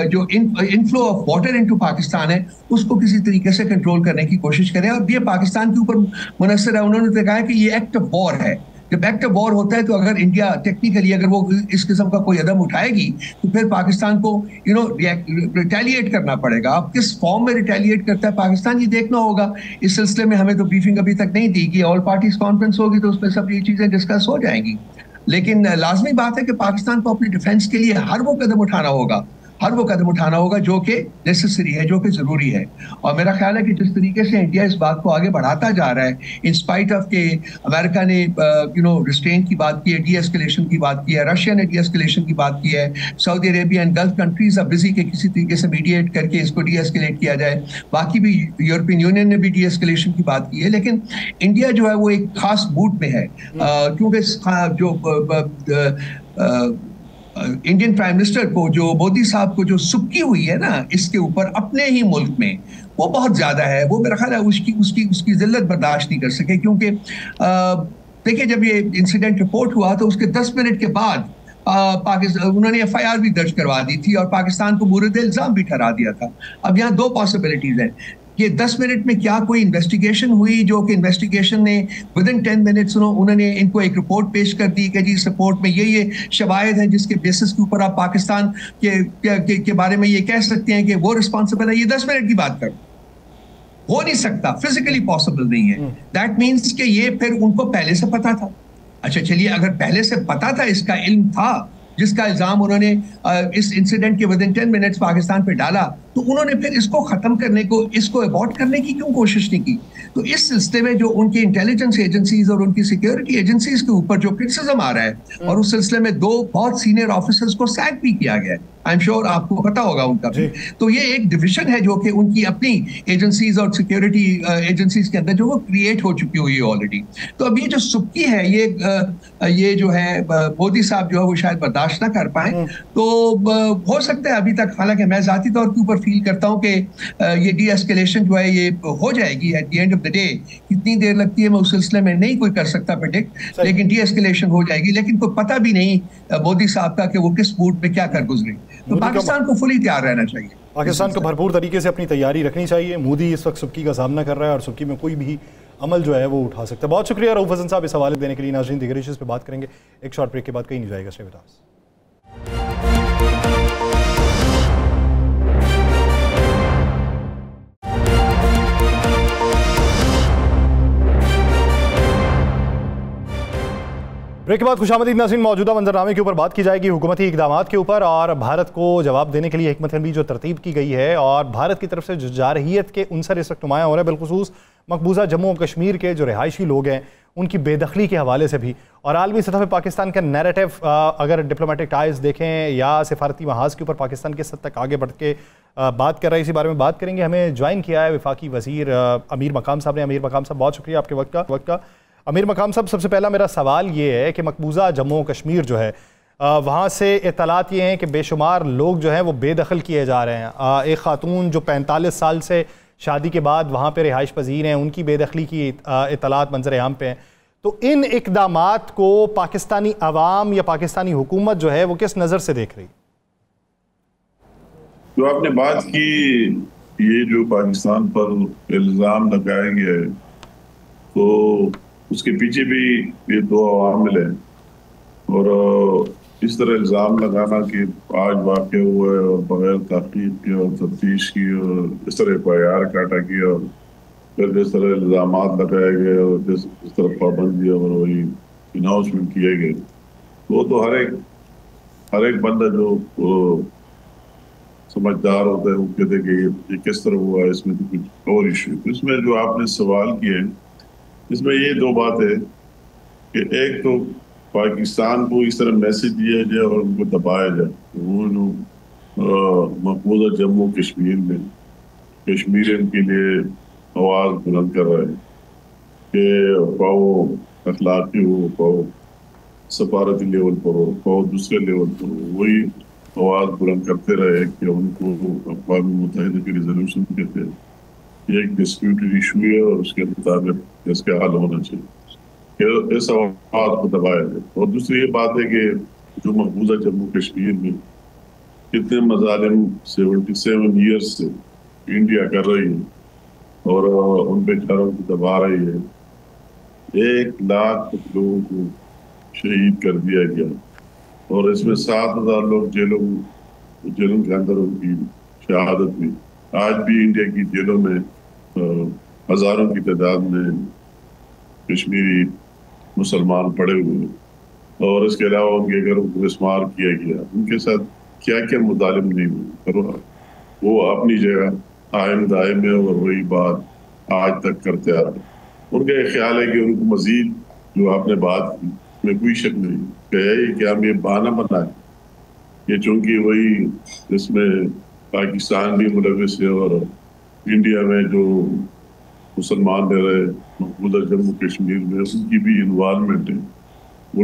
जो inflow of water into Pakistan है उसको किसी तरीके से कंट्रोल करने की कोशिश करें और ये पाकिस्तान के ऊपर मुनस्सर है। उन्होंने तो कहा है कि ये एक्ट ऑफ वॉर है। जब एक्ट ऑफ वॉर होता है तो अगर इंडिया टेक्निकली अगर वो इस किस्म का कोई कदम उठाएगी तो फिर पाकिस्तान को रिटेलिएट करना पड़ेगा। अब किस फॉर्म में रिटेलिएट करता है पाकिस्तान, ये देखना होगा। इस सिलसिले में हमें तो ब्रीफिंग अभी तक नहीं दी गई, ऑल पार्टीज कॉन्फ्रेंस होगी तो उसमें सब ये चीज़ें डिस्कस हो जाएंगी। लेकिन लाजमी बात है कि पाकिस्तान को अपने डिफेंस के लिए हर वो कदम उठाना होगा हर वो कदम उठाना होगा जो कि नेसेसरी है, जो कि ज़रूरी है। और मेरा ख्याल है कि जिस तरीके से इंडिया इस बात को आगे बढ़ाता जा रहा है, इन स्पाइट ऑफ के अमेरिका ने रिस्ट्रेंट की बात की है, डी एस्केलेशन की बात की है, रशिया ने डी एस्केलेशन की बात की है, Saudi Arabia and gulf countries अब बिजी के किसी तरीके से मीडिएट करके इसको डी एस्केलेट किया जाए, बाकी भी यूरोपियन यूनियन ने भी डी एस्केलेशन की बात की है। लेकिन इंडिया जो है वो एक खास मूड में है, क्योंकि जो इंडियन प्राइम मिनिस्टर को, जो मोदी साहब को जो सुक्की हुई है ना इसके ऊपर अपने ही मुल्क में, वो बहुत ज्यादा है। वो मेरा ख्याल है उसकी जिल्लत बर्दाश्त नहीं कर सके, क्योंकि देखिए जब ये इंसिडेंट रिपोर्ट हुआ तो उसके 10 मिनट के बाद पाकिस्तान उन्होंने एफआईआर भी दर्ज करवा दी थी और पाकिस्तान को मुर्द इल्जाम भी ठहरा दिया था। अब यहाँ दो पॉसिबिलिटीज हैं, ये 10 मिनट में क्या कोई इन्वेस्टिगेशन हुई, जो कि इन्वेस्टिगेशन ने विदिन 10 मिनट्स उन्होंने इनको एक रिपोर्ट पेश कर दी कि जी इस रिपोर्ट में ये शवायद हैं जिसके बेसिस के ऊपर आप पाकिस्तान के बारे में ये कह सकते हैं कि वो रिस्पॉन्सिबल है। ये 10 मिनट की बात कर हो नहीं सकता, फिजिकली पॉसिबल नहीं है। दैट मीन्स कि ये फिर उनको पहले से पता था। अच्छा चलिए, अगर पहले से पता था, इसका इल्म था, जिसका इल्जाम उन्होंने इस इंसिडेंट के विदिन 10 मिनट्स पाकिस्तान पे डाला, तो उन्होंने फिर इसको खत्म करने को, इसको अबॉर्ट करने की क्यों कोशिश नहीं की? तो इस सिलसिले में जो उनकी इंटेलिजेंस एजेंसीज और उनकी सिक्योरिटी एजेंसीज के ऊपर जो क्रिटिसिज्म आ रहा है, और उस सिलसिले में 2 बहुत सीनियर ऑफिसर्स को सैक भी किया गया है, आई एम श्योर आपको पता होगा उनका भी। तो ये एक डिविजन है जो कि उनकी अपनी एजेंसीज और सिक्योरिटी एजेंसीज के अंदर जो वो क्रिएट हो चुकी हुई है ऑलरेडी। तो अब ये जो सुक्की है, ये जो है मोदी साहब जो है वो शायद बर्दाश्त ना कर पाए। तो हो सकता है अभी तक, हालांकि मैं जाती तौर के ऊपर फील करता हूँ कि ये डी एस्केलेशन जो है ये हो जाएगी eight the end of the day. कितनी देर लगती है मैं उस सिलसिले में नहीं कोई कर सकता प्रेडिक्ट, लेकिन डी एस्केलेशन हो जाएगी। लेकिन कोई पता भी नहीं मोदी साहब का कि वो किस मूड में क्या कर गुजरे। तो पाकिस्तान को फुली तैयार रहना चाहिए, पाकिस्तान को भरपूर तरीके से अपनी तैयारी रखनी चाहिए। मोदी इस वक्त सुक्की का सामना कर रहा है और सुक्की में कोई भी अमल जो है वो उठा सकता है। बहुत शुक्रिया रऊफ हसन साहब इस हवाले देने के लिए। नाज़रीन, दीगर इश्यूज़ पे बात करेंगे एक शॉर्ट ब्रेक के बाद, कहीं नहीं जाएगा। Stay with us. ब्रेक के बाद खुशामदीद नाज़रीन, मौजूदा मंजरनामे के ऊपर बात की जाएगी, हुकूमती इक़दामात के ऊपर, और भारत को जवाब देने के लिए हिकमत अमली जो तरतीब की गई है और भारत की तरफ से जो जारहियत के उनसर इस वक्त नुमायाँ हो रहे हैं, बिलखुसूस मकबूजा जम्मू और कश्मीर के जो रिहायशी लोग हैं उनकी बेदखली के हवाले से भी, और आलमी सतह पर पाकिस्तान का नैरेटिव, अगर डिप्लोमेटिक टाइज देखें या सिफारती महाज के ऊपर पाकिस्तान किस हद तक आगे बढ़ के बात कर रहे हैं, इसी बारे में बात करेंगे। हमें ज्वाइन किया है वफाकी वज़ीर अमीर मकाम साहब ने। अमीर मकाम साहब, बहुत शुक्रिया आपके वक्त का। अमीर मकाम साहब, सबसे पहला मेरा सवाल ये है कि मकबूजा जम्मू कश्मीर जो है वहाँ से इत्तलात ये हैं कि बेशुमार लोग जो हैं वो बेदखल किए जा रहे हैं। एक खातून जो 45 साल से शादी के बाद वहाँ पे रिहाइश पजीर हैं, उनकी बेदखली की इत्तलात मंजर आम पे हैं। तो इन इक़दामात को पाकिस्तानी अवाम या पाकिस्तानी हुकूमत जो है वो किस नज़र से देख रही? जो आपने बात की, ये जो पाकिस्तान पर इल्ज़ाम लगाए गए, तो उसके पीछे भी ये 2 अवामिल हैं। और इस तरह इल्ज़ाम लगाना कि आज वाक़या हुआ है और बगैर तहक़ीक़ की और तफ्तीश की और इस तरह FIR काटा किया और फिर जिस तरह इल्ज़ामात लगाए गए और जिस तरह पाबंदी और वही अनाउंसमेंट किए गए, वो तो हर एक बंदा जो समझदार होता है वो कहते कि ये किस तरह हुआ, इसमें तो कुछ और इशू। इसमें जो आपने सवाल किए, इसमें ये 2 बात है कि एक तो पाकिस्तान को इस तरह मैसेज दिया जाए और उनको दबाया जाए। वो लोग मकबूजा जम्मू कश्मीर में कश्मीरियन के लिए आवाज़ बुलंद कर रहे हैं कि पाओ अखलाकी हो, पाओ सफारती लेवल पर हो, पाओ दूसरे लेवल पर हो, वही आवाज़ बुलंद करते रहे कि उनको अक़वाम मुत्तहिदा के रिजोल्यूशन कहते हैं, ये एक डिस्प्यूटेड इशू है और उसके मुताबिक इसका हल होना चाहिए, कि इस आवाज़ को दबाया जाए। और दूसरी ये बात है कि जो मकबूजा जम्मू कश्मीर में कितने मज़ालिम 77 ईयर्स से इंडिया कर रही है और उन बेचारों को दबा रही है। 1 लाख लोगों को शहीद कर दिया गया और इसमें 7000 लोग जेलों के अंदर उनकी शहादत हुई। आज भी इंडिया की जेलों में हजारों की तादाद में कश्मीरी मुसलमान पड़े हुए हैं और इसके अलावा उनके घरों को विस्मार किया गया, उनके साथ क्या क्या मुतालिब नहीं हुए, और वो अपनी जगह कायम दायम है और वही बात आज तक करते आ रहे हैं। उनका ये ख्याल है कि उनको मजीद, जो आपने बात की, में कोई शक नहीं कि हम ये बहाना बनाए, ये चूंकि वही इसमें पाकिस्तान भी मुलविस है और इंडिया में जो मुसलमान रह रहे उधर जम्मू कश्मीर में उनकी भी इन्वॉल्वमेंट है, वो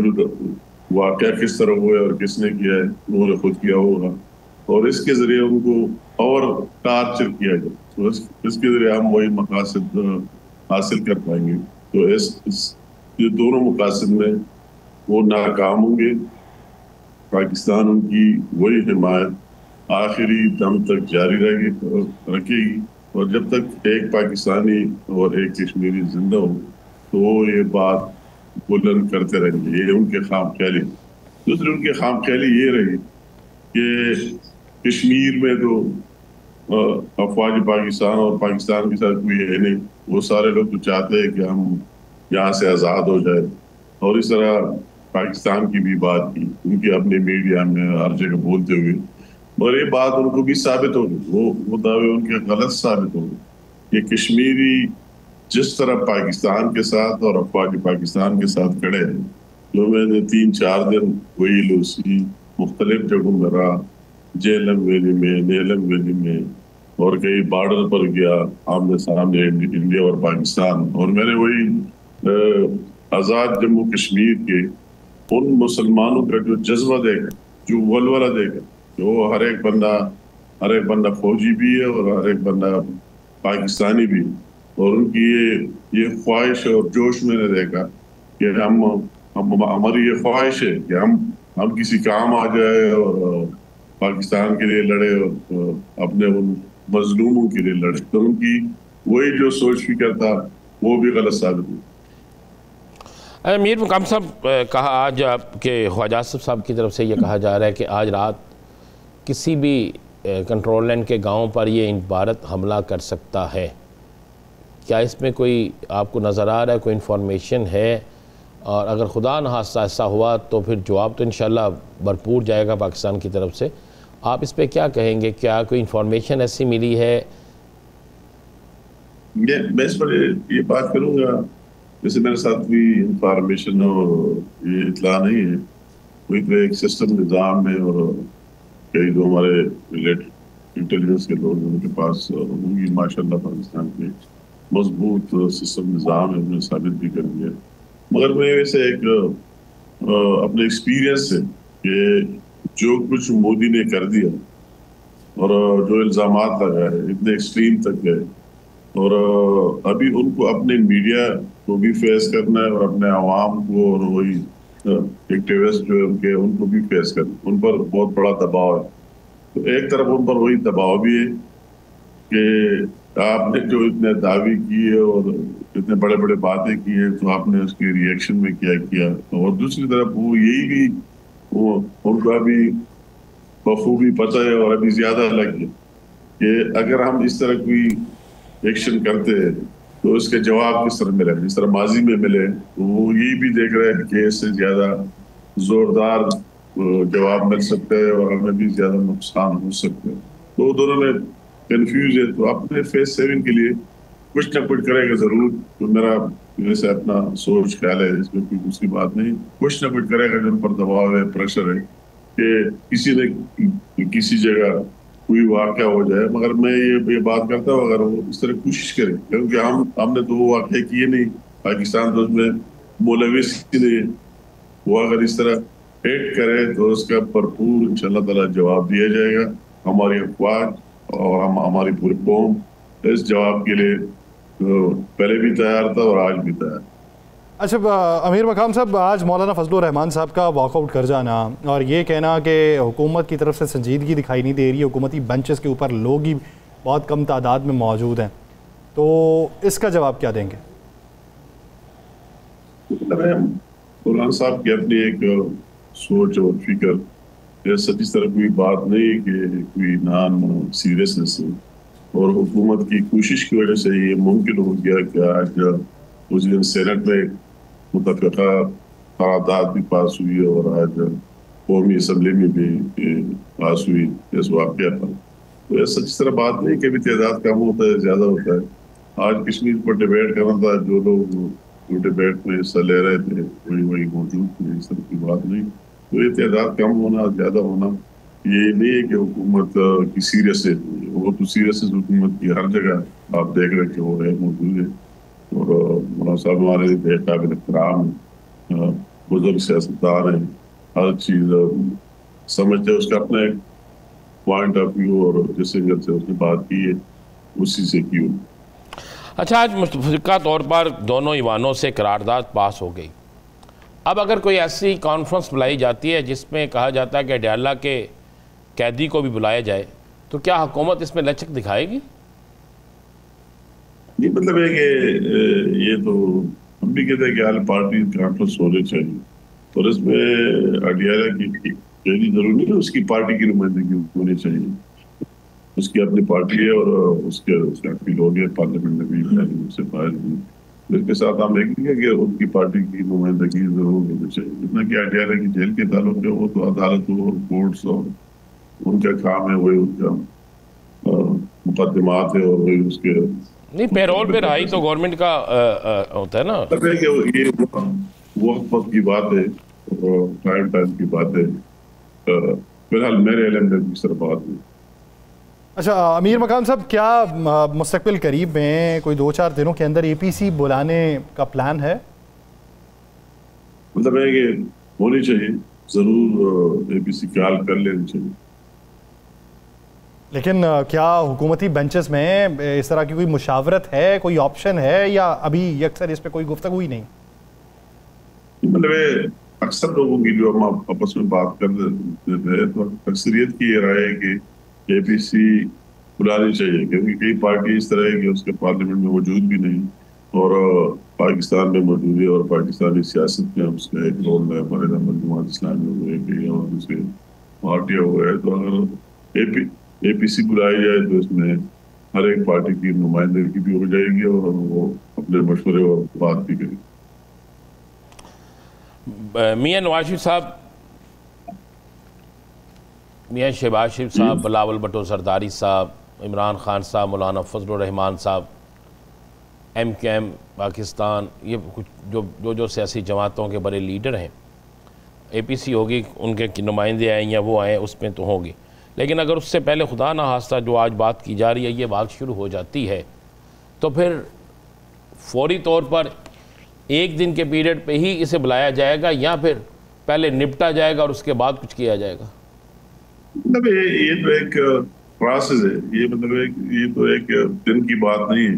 वाक़या किस तरह हुआ है और किसने किया है, उन्होंने खुद किया होगा, और इसके ज़रिए उनको और टार्चर किया जाए, तो इसके ज़रिए हम वही मकासद हासिल कर पाएंगे। तो ये दोनों मकासद में वो नाकाम होंगे। पाकिस्तान उनकी वही हिमायत आखिरी दम तक जारी रखेगी, और जब तक एक पाकिस्तानी और एक कश्मीरी जिंदा हो तो वो ये बात बुलंद करते रहेंगे। ये उनके खाम ख्याली। दूसरी उनकी खाम ख्याली ये रही कि कश्मीर में तो अफवाज पाकिस्तान और पाकिस्तान के साथ कोई है नहीं, वो सारे लोग तो चाहते हैं कि हम यहाँ से आज़ाद हो जाए, और इस तरह पाकिस्तान की भी बात की उनके अपने मीडिया में हर जगह बोलते हुए, मगर ये बात उनको भी साबित हो गई, वो दावे उनके गलत साबित हो गए। ये कश्मीरी जिस तरह पाकिस्तान के साथ और अफवाज पाकिस्तान के साथ खड़े हैं, जो मैंने 3-4 दिन वही लूसी मुख्तलिफ जगहों में रहा, जेलम वैली में, नेलम वैली में, और कई बॉर्डर पर गया आमने सामने इंडिया और पाकिस्तान, और मैंने वही आज़ाद जम्मू कश्मीर के उन मुसलमानों का जो जज्बा देखा, जो वलवला देखा, जो हर एक बंदा फौजी भी है और हर एक बंदा पाकिस्तानी भी, और उनकी ये ख्वाहिश और जोश मैंने देखा कि हमारी ये ख्वाहिश है कि हम किसी काम आ जाए और पाकिस्तान के लिए लड़े और अपने उन मजलूमों के लिए लड़े। तो उनकी वही जो सोच फिक्र था वो भी गलत साबित हुई। मीर मुकाम साहब, कहा आज आपके ख्वाजा आसिफ साहब की तरफ से ये कहा जा रहा है कि आज रात किसी भी कंट्रोल लाइन के गाँव पर ये भारत हमला कर सकता है। क्या इसमें कोई आपको नज़र आ रहा है, कोई इन्फॉर्मेशन है? और अगर खुदा न खास्ता ऐसा हुआ तो फिर जवाब तो इंशाल्लाह भरपूर जाएगा पाकिस्तान की तरफ से। आप इस पे क्या कहेंगे? क्या कोई इन्फॉर्मेशन ऐसी मिली है? मैं इस पर ये बात करूँगा, जैसे मेरे साथ भी इंफॉर्मेशन और ये इतला नहीं है, कोई तो एक सिस्टम निज़ाम में, और कई जो हमारे रिलेटेड इंटेलिजेंस के लोग उनके पास होंगी माशाल्लाह पाकिस्तान के मजबूत सिस्टम निज़ाम है, उन्हें साबित भी कर दिया। मगर मैं वैसे एक अपने एक्सपीरियंस से कि जो कुछ मोदी ने कर दिया और जो इल्ज़ामात लगाए इतने एक्सट्रीम तक गए, और अभी उनको अपने मीडिया को भी फेस करना है और अपने आवाम को, और वही एक्टिविस्ट जो है उनके, उनको भी फेस करना, उन पर बहुत बड़ा दबाव है। तो एक तरफ उन पर वही दबाव भी है कि आपने जो इतने दावे किए और इतने बड़े बड़े बातें की है, तो आपने उसके रिएक्शन में क्या किया, और दूसरी तरफ वो यही भी उनको अभी बखूबी पता है और अभी ज्यादा लग गया कि अगर हम इस तरह कोई एक्शन करते हैं तो इसके जवाब किस तरह मिले, जिस तरह माजी में मिले, तो वो यही भी देख रहे हैं कि इससे ज्यादा जोरदार जवाब मिल सकता है और हमें भी ज्यादा नुकसान हो सकता है। तो दोनों में कंफ्यूज है, तो अपने फेस सेविंग के लिए कुछ ना कुछ करेगा जरूर। तो मेरा जैसे अपना सोच ख्याल है, इसमें कोई दूसरी बात नहीं, कुछ ना कुछ करेगा जिन पर दबाव है, प्रेशर है कि किसी ने किसी जगह कोई वाक़या हो जाए। मगर मैं ये बात करता हूँ, अगर वो इस तरह कोशिश करे, क्योंकि हमने तो वो वाक़े किए नहीं, पाकिस्तान तो उसमें मुलविस ही नहीं, वो अगर इस तरह हेट करे तो उसका भरपूर इंशाअल्लाह ताला जवाब दिया जाएगा। हमारी अफवाज और हमारी पूरी कौम इस जवाब के लिए पहले भी तैयार था और आज भी तैयार। अच्छा अमीर मकाम साहब, आज मौलाना फजलुर रहमान साहब का वॉकआउट कर जाना और ये कहना कि हुकूमत की तरफ से संजीदगी दिखाई नहीं दे रही, हुकूमती बेंचेस के ऊपर लोग ही बहुत कम तादाद में मौजूद हैं, तो इसका जवाब क्या देंगे? मौलाना साहब की अपनी एक सोच और फिक्र, सच इस तरह कोई बात नहीं कि कोई नॉन सीरियसनेस है, और हुकूमत की कोशिश की वजह से ये मुमकिन हो गया कि आज उस दिन सेनेट में मुतफ़िक़ा करारदाद भी पास हुई और आज कौमी असम्बली में भी पास हुई इस वाक़या पर। तो ऐसा जिस तरह बात नहीं कि भी तादाद कम होता है ज़्यादा होता है। आज कश्मीर पर डिबेट करना था, जो लोग डिबेट में हिस्सा ले रहे थे वही मौजूद थे, इस तरह की बात नहीं। तो ये तादाद कम होना ज़्यादा होना ये नहीं है कि हुकूमत की सीरियस है, वो तो सीरियस हुकूमत की हर जगह आप देख रहे कि वो है, मौजूद है। और मौलाना साहब हमारे काबिल एहतराम बुजुर्ग सियासतदान हैं, हर चीज़ समझते हैं, उसका अपना एक पॉइंट ऑफ व्यू और जिस एंगल से उसने बात की है उसी से की। अच्छा, आज मुतफ़िक़ा तौर पर दोनों ईवानों से करारदाद पास हो गई। अब अगर कोई ऐसी कॉन्फ्रेंस बुलाई जाती है जिसमें कहा जाता है कि अडयाला के कैदी को भी बुलाया जाए, तो क्या हुकूमत इसमें लचक दिखाएगी? ये मतलब है कि ये तो हम भी कहते हैं कि हाल पार्टी कॉन्फ्रेंस होनी चाहिए, और इसमें अडयाला की कैदी जरूरी नहीं है उसकी पार्टी की नुमाइंदगी होनी चाहिए। उसकी अपनी पार्टी है और उसके काफी लोग हैं पार्लियामेंट में भी, से बाहर भी, जिसके साथ हम देखेंगे कि उनकी पार्टी की नुमाइंदगी जरूर होनी चाहिए। जितना कि अडयाला की जेल के ताल्लुक है वो तो अदालत और कोर्ट्स और उनका काम है, वही उनका मुकदमात है और वही उसके नहीं, पेरोल पे रहाई तो गवर्नमेंट का होता है ना। ये वक्त की बात है और टाइम की बात है। फिलहाल मेरे इल्म में इस तरह बात नहीं। अच्छा अमीर मकाम साहब, क्या मुस्तकबिल करीब में कोई 2-4 दिनों के अंदर APC बुलाने का प्लान है? मतलब है कि होनी चाहिए, जरूर APC कॉल कर लेनी चाहिए। लेकिन क्या हुकूमती बेंचेस में इस तरह की कोई मुशावरत है, कोई ऑप्शन है, या अभी अक्सर इस पे कोई गुफ्तगू ही नहीं? मतलब अक्सर लोगों की जो हम आपस में बात कर रहे हैं तो अक्सरियत की ये राय है कि APC बुलानी चाहिए, क्योंकि कई पार्टी इस तरह है कि उसके पार्लियामेंट में मौजूद भी नहीं और पाकिस्तान में मौजूद है और पाकिस्तानी सियासत में उसका एक रोल है। हमारे जमात इस्लामी हुए और दूसरे पार्टियाँ हुए, तो अगर APC बुलाई जाए तो इसमें हर एक पार्टी की नुमाइंदगी भी हो जाएगी और वो अपने मशवरे और बात भी करेगी। मियां नवाज शरीफ साहब, मियां शहबाज शरीफ साहब, बिलावल भुट्टो जरदारी साहब, इमरान खान साहब, मौलाना फजलुर रहमान साहब, MKM पाकिस्तान, ये कुछ जो सियासी जमातों के बड़े लीडर हैं। APC होगी, उनके नुमाइंदे आए या वो आए, उसमें तो होगी। लेकिन अगर उससे पहले खुदा ना खास्ता जो आज बात की जा रही है ये बात शुरू हो जाती है, तो फिर फौरी तौर पर एक दिन के पीरियड पे ही इसे बुलाया जाएगा या फिर पहले निपटा जाएगा और उसके बाद कुछ किया जाएगा? मतलब ये तो एक प्रोसेस है, ये मतलब ये तो एक दिन की बात नहीं है,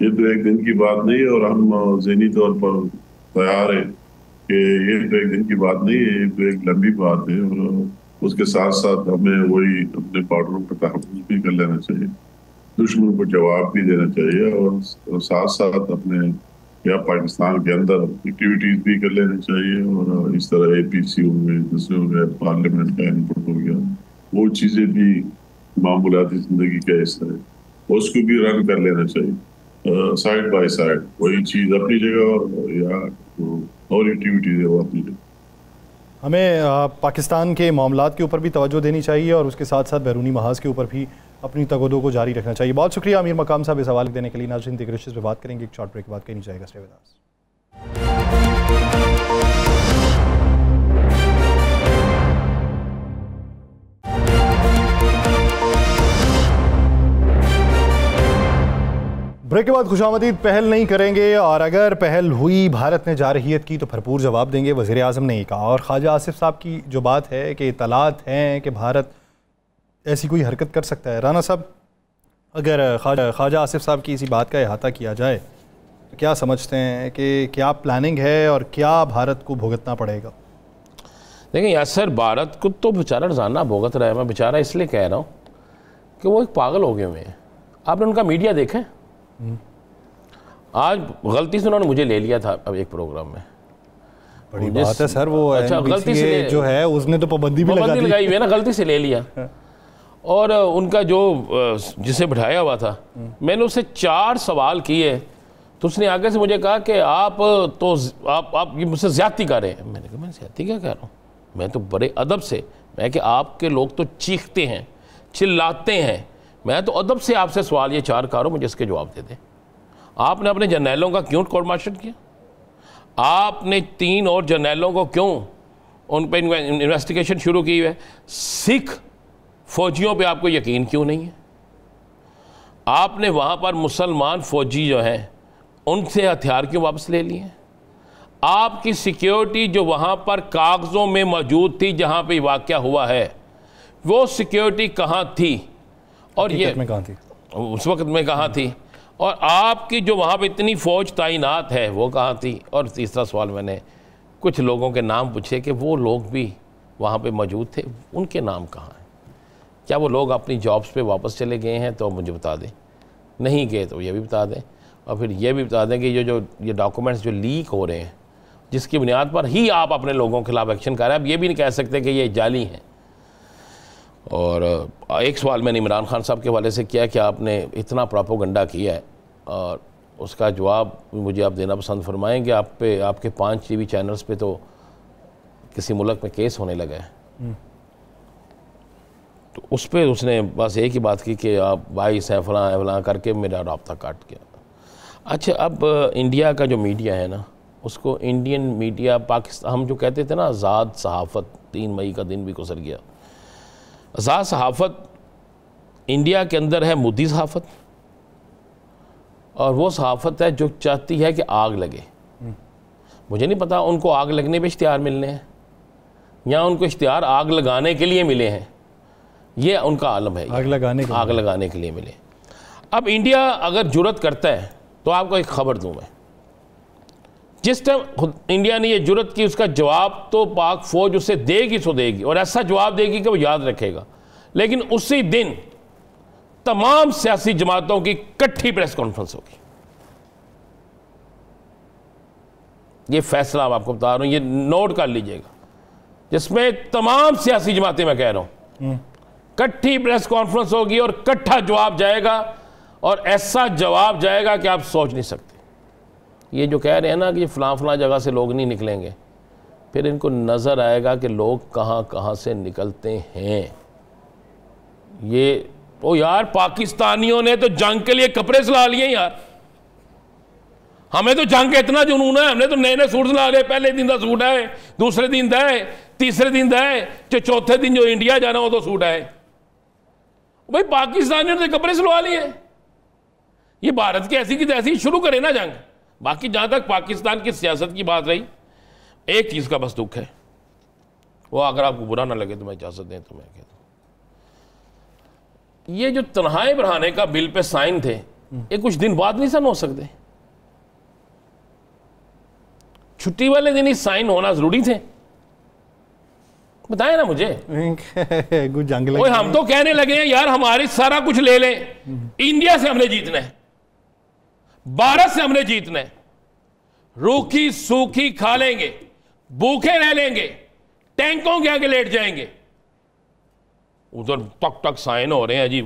ये तो एक दिन की बात नहीं है और हम ज़हनी तौर पर तैयार है कि ये तो एक दिन की बात नहीं है, ये तो एक लंबी बात है। और उसके साथ साथ हमें वही अपने पार्टनरों पर तहफ़्फ़ुज़ भी कर लेना चाहिए, दुश्मन को जवाब भी देना चाहिए और साथ साथ अपने या पाकिस्तान के अंदर एक्टिविटीज़ भी कर लेनी चाहिए। और इस तरह APC हो गए, दूसरे हो गए, पार्लियामेंट का इनपुट हो गया, वो चीज़ें भी मामूलाती ज़िंदगी का हिस्सा है, उसको भी रन कर लेना चाहिए साइड बाय साइड, वही चीज़ अपनी जगह और एक्टिविटीज़ है वो अपनी जगह। हमें पाकिस्तान के मामलात के ऊपर भी तवज्जो देनी चाहिए और उसके साथ साथ बैरूनी महाज के ऊपर भी अपनी तगदो को जारी रखना चाहिए। बहुत शुक्रिया अमीर मकाम साहब इस सवाल देने के लिए। नाज़रीन, दीगर इश्यूज़ पे बात करेंगे, एक शॉर्ट ब्रेक के बाद, कहीं नहीं जाएगा, स्टे विद अस। ब्रेक के बाद खुशामदीद पहल नहीं करेंगे और अगर पहल हुई, भारत ने जारहियत की तो भरपूर जवाब देंगे, वज़ीर आज़म ने ही कहा। और ख्वाजा आसिफ साहब की जो बात है कि इत्तलात हैं कि भारत ऐसी कोई हरकत कर सकता है। राना साहब, अगर ख्वाजा आसिफ साहब की इसी बात का अहाता किया जाए तो क्या समझते हैं कि क्या प्लानिंग है और क्या भारत को भुगतना पड़ेगा? देखिए यासर, भारत को तो बेचारा रोज़ाना भुगत रहा है। मैं बेचारा इसलिए कह रहा हूँ कि वो एक पागल हो गए हुए हैं। आपने उनका मीडिया देखा है? आज गलती से उन्होंने मुझे ले लिया था अब एक प्रोग्राम में। बड़ी बात है सर, वो अच्छा गलती से जो है उसने तो पाबंदी लगाई हुई है ना, गलती से ले लिया। और उनका जो जिसे बिठाया हुआ था, मैंने उससे 4 सवाल किए तो उसने आगे से मुझे कहा कि आप ये मुझसे ज्यादती कर रहे हैं। मैंने कहा मैं ज्यादती क्या कह रहा हूँ? मैं तो बड़े अदब से, मैं कि आपके लोग तो चीखते हैं, चिल्लाते हैं, मैं तो अदब से आपसे सवाल ये 4 करो, मुझे इसके जवाब दे दें। आपने अपने जर्नैलों का क्यों कोर्ट मार्शल किया? आपने 3 और जर्नैलों को क्यों उन पर इन्वेस्टिगेशन शुरू की है? सिख फौजियों पे आपको यकीन क्यों नहीं है? आपने वहाँ पर मुसलमान फौजी जो हैं उनसे हथियार क्यों वापस ले लिए? आपकी सिक्योरिटी जो वहाँ पर कागज़ों में मौजूद थी जहाँ पे वाक़या हुआ है, वो सिक्योरिटी कहाँ थी? और ये में कहाँ थी? उस वक्त में कहाँ थी? और आपकी जो वहाँ पे इतनी फ़ौज तैनात है वो कहाँ थी? और तीसरा सवाल, मैंने कुछ लोगों के नाम पूछे कि वो लोग भी वहाँ पे मौजूद थे, उनके नाम कहाँ हैं? क्या वो लोग अपनी जॉब्स पे वापस चले गए हैं? तो मुझे बता दें। नहीं गए तो ये भी बता दें। और फिर ये भी बता दें कि ये डॉक्यूमेंट्स जो लीक हो रहे हैं, जिसकी बुनियाद पर ही आप अपने लोगों के खिलाफ एक्शन कर रहे हैं, अब ये भी नहीं कह सकते कि ये जाली हैं। और एक सवाल मैंने इमरान खान साहब के हवाले से किया कि आपने इतना प्रोपेगेंडा किया है, और उसका जवाब मुझे आप देना पसंद फरमाएंगे। आप पे, आपके 5 टीवी चैनल्स पे तो किसी मुल्क में केस होने लगा है, तो उस पर उसने बस एक ही बात की कि आप भाई से फलां करके मेरा राब्ता काट गया। अच्छा, अब इंडिया का जो मीडिया है ना, उसको इंडियन मीडिया, पाकिस्तान, हम जो कहते थे ना आज़ाद सहाफ़त, 3 मई का दिन भी गुजर गया। आज़ाद सहाफ़त इंडिया के अंदर है मोदी सहाफ़त, और वो सहाफ़त है जो चाहती है कि आग लगे। मुझे नहीं पता उनको आग लगने पे इश्तिहार मिलने हैं या उनको इश्तिहार आग लगाने के लिए मिले हैं, ये उनका आलम है। आग लगाने के लिए मिले। अब इंडिया अगर जुर्रत करता है तो आपको एक खबर दूं मैं, जिस टाइम इंडिया ने ये जुर्रत की, उसका जवाब तो पाक फौज उसे देगी सो देगी, और ऐसा जवाब देगी कि वो याद रखेगा। लेकिन उसी दिन तमाम सियासी जमातों की इकट्ठी प्रेस कॉन्फ्रेंस होगी। ये फैसला मैं आपको बता रहा हूं, ये नोट कर लीजिएगा, जिसमें तमाम सियासी जमातें, मैं कह रहा हूं, इकट्ठी प्रेस कॉन्फ्रेंस होगी और इकट्ठा जवाब जाएगा, और ऐसा जवाब जाएगा कि आप सोच नहीं सकते। ये जो कह रहे हैं ना कि फलां जगह से लोग नहीं निकलेंगे, फिर इनको नज़र आएगा कि लोग कहाँ कहाँ से निकलते हैं। ये ओ यार, पाकिस्तानियों ने तो जंग के लिए कपड़े सिला लिए यार। हमें तो जंग का इतना जुनून है, हमने तो नए नए सूट सिला रहे। पहले दिन का सूट है, दूसरे दिन है, तीसरे दिन है, चौथे दिन जो इंडिया जाना हो तो सूट है। भाई पाकिस्तानियों ने कपड़े सिलवा लिए। ये भारत की ऐसी की तैसी शुरू करे ना जंग। बाकी जहां तक पाकिस्तान की सियासत की बात रही, एक चीज का बस दुख है, वो अगर आपको बुरा ना लगे तो मैं इजाजत दें तो मैं कहता हूं, ये जो तन्हाई बढ़ाने का बिल पे साइन थे, ये कुछ दिन बाद नहीं सन हो सकते। छुट्टी वाले दिन ही साइन होना जरूरी थे। बताए ना मुझे। जंग लगे। हम तो कहने लगे हैं यार हमारी सारा कुछ ले लें, इंडिया से हमने जीतना है, भारत से हमने जीतना है, रूखी सूखी खा लेंगे, भूखे रह लेंगे, टैंकों के आगे लेट जाएंगे। उधर टक टक साइन हो रहे हैं जी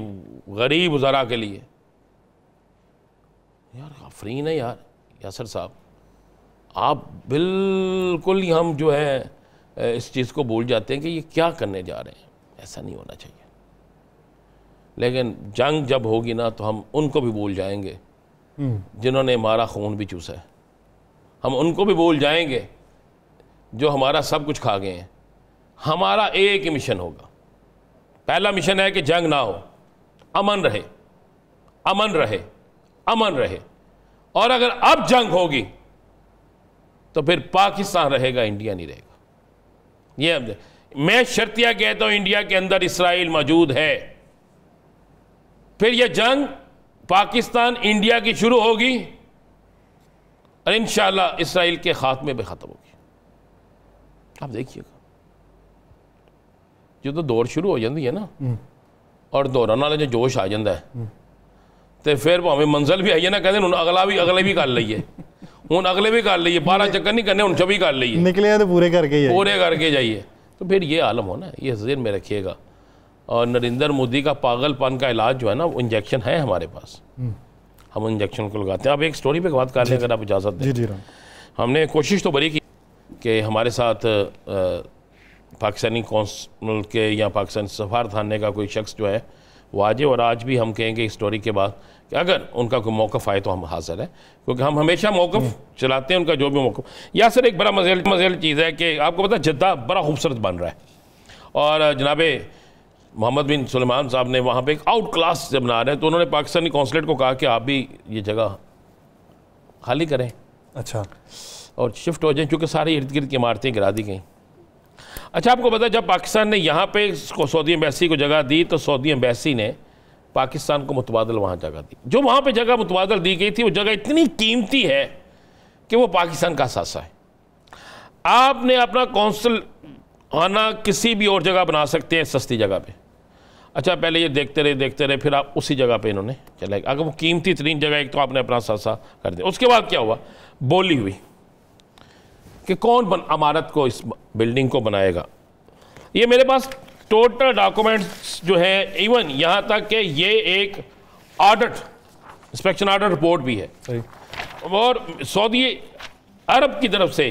गरीब उजरा के लिए। यार अफरीन है यार यासर साहब, आप बिल्कुल ही हम जो है इस चीज़ को भूल जाते हैं कि ये क्या करने जा रहे हैं। ऐसा नहीं होना चाहिए। लेकिन जंग जब होगी ना तो हम उनको भी भूल जाएंगे जिन्होंने हमारा खून भी चूसा है। हम उनको भी भूल जाएंगे जो हमारा सब कुछ खा गए हैं। हमारा एक ही मिशन होगा। पहला मिशन है कि जंग ना हो, अमन रहे, अमन रहे, अमन रहे। और अगर अब जंग होगी तो फिर पाकिस्तान रहेगा, इंडिया नहीं रहेगा। ये मैं शर्तिया कहता हूं, इंडिया के अंदर इसराइल मौजूद है। फिर यह जंग पाकिस्तान इंडिया की शुरू होगी और इंशाअल्लाह इसराइल के खात्मे पे ख़त्म होगी। आप देखिएगा, जो तो दौड़ शुरू हो जाती है ना, और दौड़न वाले जो जोश आ जाता है तो फिर भावें मंजिल भी आई है ना, कहते हैं अगले भी कर लीए, हूँ अगले भी कर लीए, 12 चक्कर नहीं करने, हूँ 24 कर लीए, निकले तो पूरे करके जाइए। तो फिर ये आलम हो ना, ये ज़हन में रखिएगा। और नरेंद्र मोदी का पागलपन का इलाज जो है ना, वो इंजेक्शन है हमारे पास, हम इंजेक्शन को लगाते हैं। आप एक स्टोरी पे बात कर लें अगर आप इजाज़त दें। जी। हमने कोशिश तो बड़ी की कि हमारे साथ पाकिस्तानी कौंसल के या पाकिस्तानी सफारतखाने का कोई शख्स जो है वो आ जाए, और आज भी हम कहेंगे इस स्टोरी के बाद कि अगर उनका कोई मौक़िफ़ आए तो हम हाज़िर हैं, क्योंकि हम हमेशा मौक़िफ़ चलाते हैं उनका जो भी मौक़िफ़। या सर एक बड़ा मज़ेल चीज़ है कि आपको पता है जद्दा बड़ा खूबसूरत बन रहा है, और जनाब मोहम्मद बिन सुलेमान साहब ने वहाँ पे एक आउट क्लास से बना रहे हैं, तो उन्होंने पाकिस्तानी कौंसलेट को कहा कि आप भी ये जगह खाली करें, अच्छा, और शिफ्ट हो जाएं, क्योंकि सारी इर्द गिर्द की इमारतें गिरा दी गई। अच्छा, आपको पता है जब पाकिस्तान ने यहाँ पे सऊदी एम्बेसी को जगह दी तो सऊदी एम्बेसी ने पाकिस्तान को मुतबादल वहाँ जगह दी। जो वहाँ पे जगह मुतबादल दी गई थी वो जगह इतनी कीमती है कि वो पाकिस्तान का असासा है। आपने अपना कौंसल खाना किसी भी और जगह बना सकते हैं सस्ती जगह पे। अच्छा, पहले ये देखते रहे, फिर आप उसी जगह पे इन्होंने चला गया। अगर वो कीमती तरीन जगह एक तो आपने अपना असासा कर दिया। उसके बाद क्या हुआ, बोली हुई कि कौन इमारत को, इस बिल्डिंग को बनाएगा। ये मेरे पास टोटल डॉक्यूमेंट्स जो है, इवन यहाँ तक कि ये एक ऑडिट, इंस्पेक्शन ऑडिट रिपोर्ट भी है। और सऊदी अरब की तरफ से,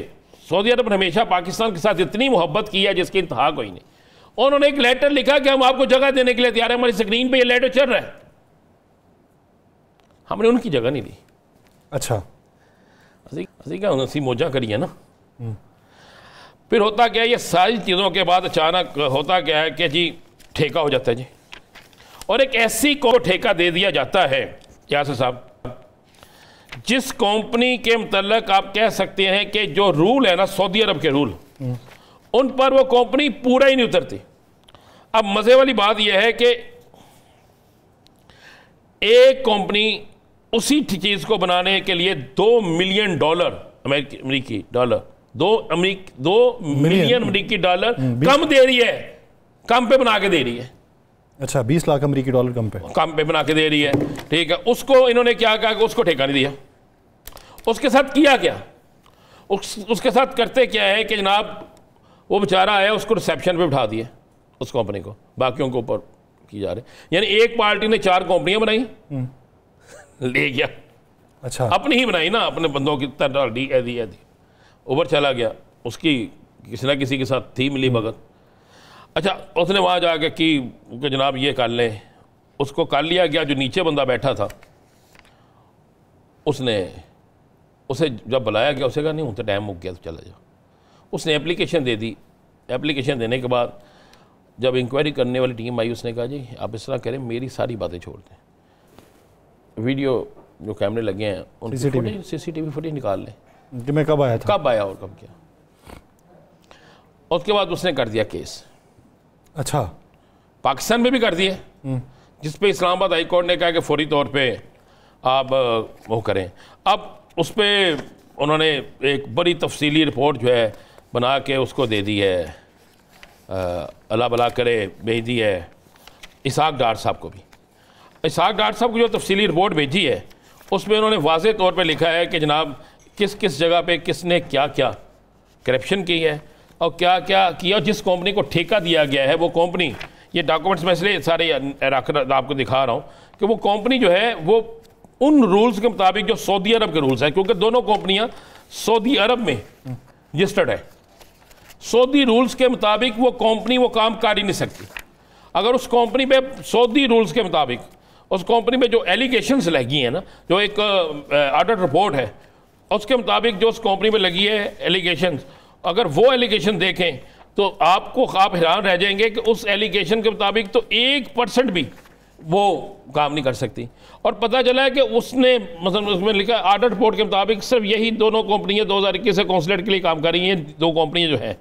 सऊदी अरब ने हमेशा पाकिस्तान के साथ इतनी मोहब्बत की है जिसकी इंतहा कोई नहीं। उन्होंने एक लेटर लिखा कि हम आपको जगह देने के लिए तैयार हैं, हमारी स्क्रीन पे ये लेटर चल रहा है, हमने उनकी जगह नहीं दी। अच्छा, असी क्या उसी मौजा करी है ना। फिर होता क्या है, ये सारी चीज़ों के बाद अचानक होता क्या है कि जी ठेका हो जाता है जी, और एक ऐसी को ठेका दे दिया जाता है यासिर साहब, जिस कंपनी के मतलब आप कह सकते हैं कि जो रूल है ना सऊदी अरब के रूल, उन पर वो कंपनी पूरा ही नहीं उतरती। अब मज़े वाली बात यह है कि एक कंपनी उसी चीज़ को बनाने के लिए $2 मिलियन अमेरिकी डॉलर, 2 मिलियन अमेरिकी डॉलर कम दे रही है, कम पे बना के दे रही है। अच्छा, 20 लाख अमेरिकी डॉलर कम पे बना के दे रही है, ठीक है। उसको इन्होंने क्या कहा कि उसको ठेका नहीं दिया। उसके साथ किया क्या, उसके साथ करते क्या है कि जनाब वो बेचारा आया, उसको रिसेप्शन पे बिठा दिया, उस कंपनी को, बाकियों के ऊपर की जा रहे। यानी एक पार्टी ने 4 कंपनियां बनाई, ले गया, अच्छा, अपनी ही बनाई ना, अपने बंदों की तरह दी ऐदी ऊपर चला गया, उसकी किसी ना किसी के साथ थी मिली भगत। अच्छा, उसने वहाँ जाके कि जनाब ये कर लें, उसको कर लिया गया। जो नीचे बंदा बैठा था उसे जब बुलाया गया, उसे कहा नहीं हूँ तो टाइम मुक गया, तो चला जाओ। उसने एप्लीकेशन दे दी। एप्लीकेशन देने के बाद जब इंक्वायरी करने वाली टीम आई, उसने कहा जी आप इस तरह करें, मेरी सारी बातें छोड़ दें, वीडियो जो कैमरे लगे हैं उन सीसीटीवी फुटेज निकाल लें कि मैं कब आया था, कब आया और कब किया। उसके बाद उसने कर दिया केस। अच्छा, पाकिस्तान में भी कर दिए, जिस पे इस्लामाबाद हाई कोर्ट ने कहा कि फौरी तौर पे आप वो करें। अब उस पर उन्होंने एक बड़ी तफसीली रिपोर्ट जो है बना के उसको दे दी है, अल्लाह भला करे भेज दी है इसहाक डार साहब को भी। इसहाक डार साहब को जो तफसीली रिपोर्ट भेजी है उसमें उन्होंने वाज़े तौर पे लिखा है कि जनाब किस किस जगह पे किसने क्या क्या करप्शन की है और क्या क्या किया। जिस कंपनी को ठेका दिया गया है वो कंपनी, ये डॉक्यूमेंट्स में इसलिए सारे आपको दिखा रहा हूँ कि वो कंपनी जो है वो उन रूल्स के मुताबिक जो सऊदी अरब के रूल्स हैं, क्योंकि दोनों कंपनियां सऊदी अरब में रजिस्टर्ड है, सऊदी रूल्स के मुताबिक वो कंपनी वो काम कर ही नहीं सकती। अगर उस कंपनी पे सऊदी रूल्स के मुताबिक उस कंपनी में जो एलिगेशंस लगी हैं ना, जो एक ऑडिट रिपोर्ट है उसके मुताबिक जो उस कंपनी में लगी है एलिगेशंस, अगर वो एलिगेशन देखें तो आप हैरान रह जाएंगे कि उस एलिगेशन के मुताबिक तो 1% भी वो काम नहीं कर सकती। और पता चला है कि उसने मतलब उसमें लिखा ऑडिट रिपोर्ट के मुताबिक सिर्फ यही दोनों कंपनियां 2021 से कौंसलेट के लिए काम कर रही हैं। 2 कंपनियां जो हैं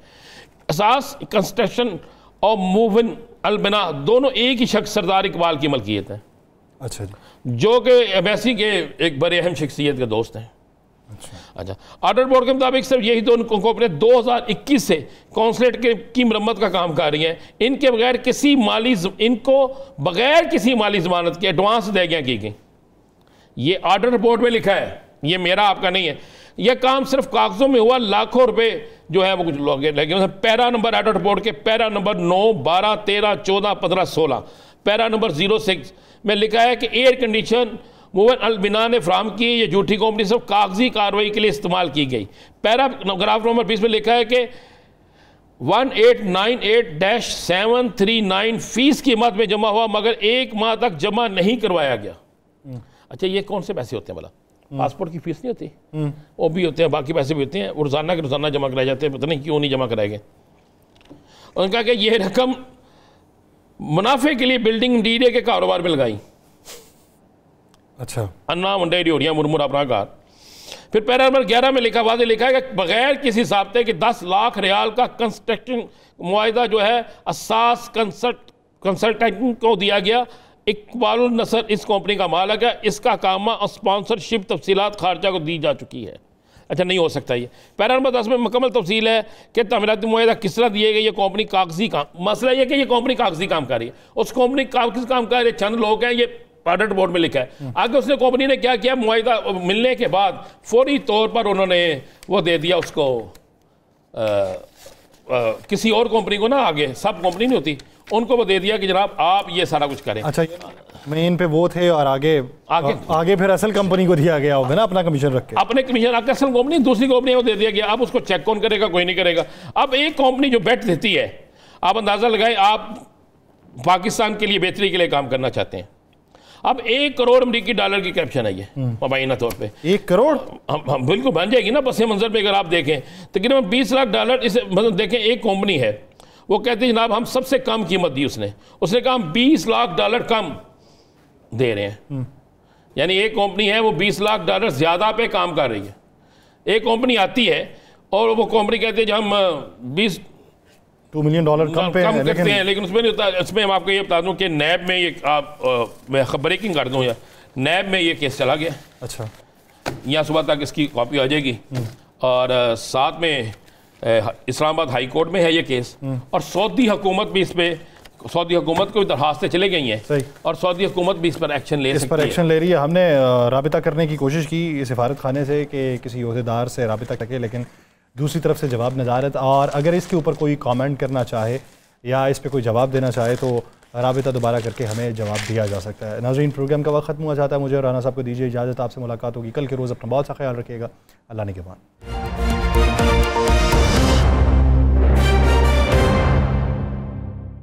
असास कंस्ट्रक्शन और मूविन अलबना, दोनों एक ही शख्स सरदार इकबाल की मलकियत है। अच्छा जी, जो कि एम्बेसी के एक बड़े अहम शख्सियत के दोस्त हैं। अच्छा, ऑडिट बोर्ड के मुताबिक सिर्फ यही दोनों कंपनियां 2021 से कौंसलेट की मरम्मत का काम कर रही हैं। इनको बगैर किसी माली जमानत के एडवांस दे गई गई। ये ऑडिट रिपोर्ट में लिखा है, ये मेरा आपका नहीं है। यह काम सिर्फ कागजों में हुआ, लाखों रुपए जो है वो कुछ लोग लगे। पैरा नंबर ऑडिट रिपोर्ट के पैरा नंबर 9, 12, 13, 14, 15, 16, पैरा नंबर 06 में लिखा है कि एयर कंडीशन मूवन अलबिना ने फ्राहम की ये झूठी कंपनी सिर्फ कागजी कार्रवाई के लिए इस्तेमाल की गई। पैराग्राफ नंबर 20 में लिखा है कि 1898-739 फीस की मद में जमा हुआ मगर 1 माह तक जमा नहीं करवाया गया। अच्छा, ये कौन से पैसे होते हैं भला? पासपोर्ट की फीस नहीं होती, वो भी होते हैं, बाकी पैसे भी होते हैं, रोजाना के रोजाना जमा कराए जाते हैं, पता नहीं क्यों नहीं जमा कराए गए। उन्होंने कहा कि यह रकम मुनाफे के लिए बिल्डिंग मटीरियल के कारोबार में लगाई। अच्छा, अन्ना मुंडे डियोरिया मुरमुरा अपराकार। फिर पैरा नंबर 11 में लिखा वादे लिखा है कि बगैर किसी साब्ते के 10 लाख रियाल का कंस्ट्रक्शन मुआहिदा जो है असास कंसल्टेंट को दिया गया। इकबाल नसर इस कंपनी का मालिक है। इसका काम और स्पॉन्सरशिप तफसीलात खारजा को दी जा चुकी है। अच्छा, नहीं हो सकता ये। पैरा नंबर 10 में मुकम्मल तफसील है कि तमीराती मुआहिदा किस तरह दिए गए। ये कंपनी कागजी काम, मसला ये कि ये कंपनी कागजी काम कर रही है। उस कंपनी कागजी काम कर रही है, चंद लोग हैं, ये ऑडिट बोर्ड में लिखा है। आगे उसने कंपनी ने क्या किया, मुआहिदा मिलने के बाद फौरी तौर पर उन्होंने वो दे दिया उसको किसी और कंपनी को, ना आगे सब कंपनी नहीं होती, उनको वो दे दिया कि जनाब आप ये सारा कुछ करें। अच्छा, मेन पे वो थे और आगे फिर असल कंपनी को दिया गया होगा ना अपना कमीशन रख के। अपने कमीशन आगे असल कंपनी दूसरी कंपनी को दे दिया गया। अब उसको चेक कौन करेगा? कोई नहीं करेगा। अब एक कंपनी जो बेट देती है, आप अंदाजा लगाए, आप पाकिस्तान के लिए बेहतरी के लिए काम करना चाहते हैं। अब 1 करोड़ अमरीकी डॉलर की कैप्शन है ये मुबैना तौर पे। 1 करोड़ हम बिल्कुल बन जाएगी ना पस मंजर पे। अगर आप देखें तकरीबन 20 लाख डॉलर इसे मतलब देखें, एक कंपनी है वो कहती है जनाब हम सबसे कम कीमत दी उसने कहा हम 20 लाख डॉलर कम दे रहे हैं। यानी एक कंपनी है वो 20 लाख डॉलर ज़्यादा पे काम कर रही है। एक कंपनी आती है और वो कंपनी कहती है जो हम 2 मिलियन डॉलर कम करते हैं, लेकिन उसमें नहीं होता। इसमें हम आपको ये बता दूं कि नैब में ये मैं ब्रेकिंग कर दूं, या नैब में ये केस चला गया। अच्छा, यहाँ सुबह तक इसकी कॉपी आ जाएगी। और साथ में इस्लामाबाद हाई कोर्ट में है ये केस, और सऊदी हुकूमत भी इस पर, सऊदी हुकूमत को भी दरखास्तें चले गई हैं और सऊदी हुकूमत भी इस पर एक्शन ले रही है। हमने राबिता करने की कोशिश की सिफारत खाने से कि किसी ओहदेदार से राबिता करके, लेकिन दूसरी तरफ से जवाब नज़ारत। और अगर इसके ऊपर कोई कमेंट करना चाहे या इस पर कोई जवाब देना चाहे तो राबिता दोबारा करके हमें जवाब दिया जा सकता है। नाज़रीन, प्रोग्राम का वक्त खत्म हुआ जाता है। मुझे और राना साहब को दीजिए इजाज़त। आपसे मुलाकात होगी कल के रोज़। अपना बहुत सा ख्याल रखिएगा। अल्लाह ने के बाद।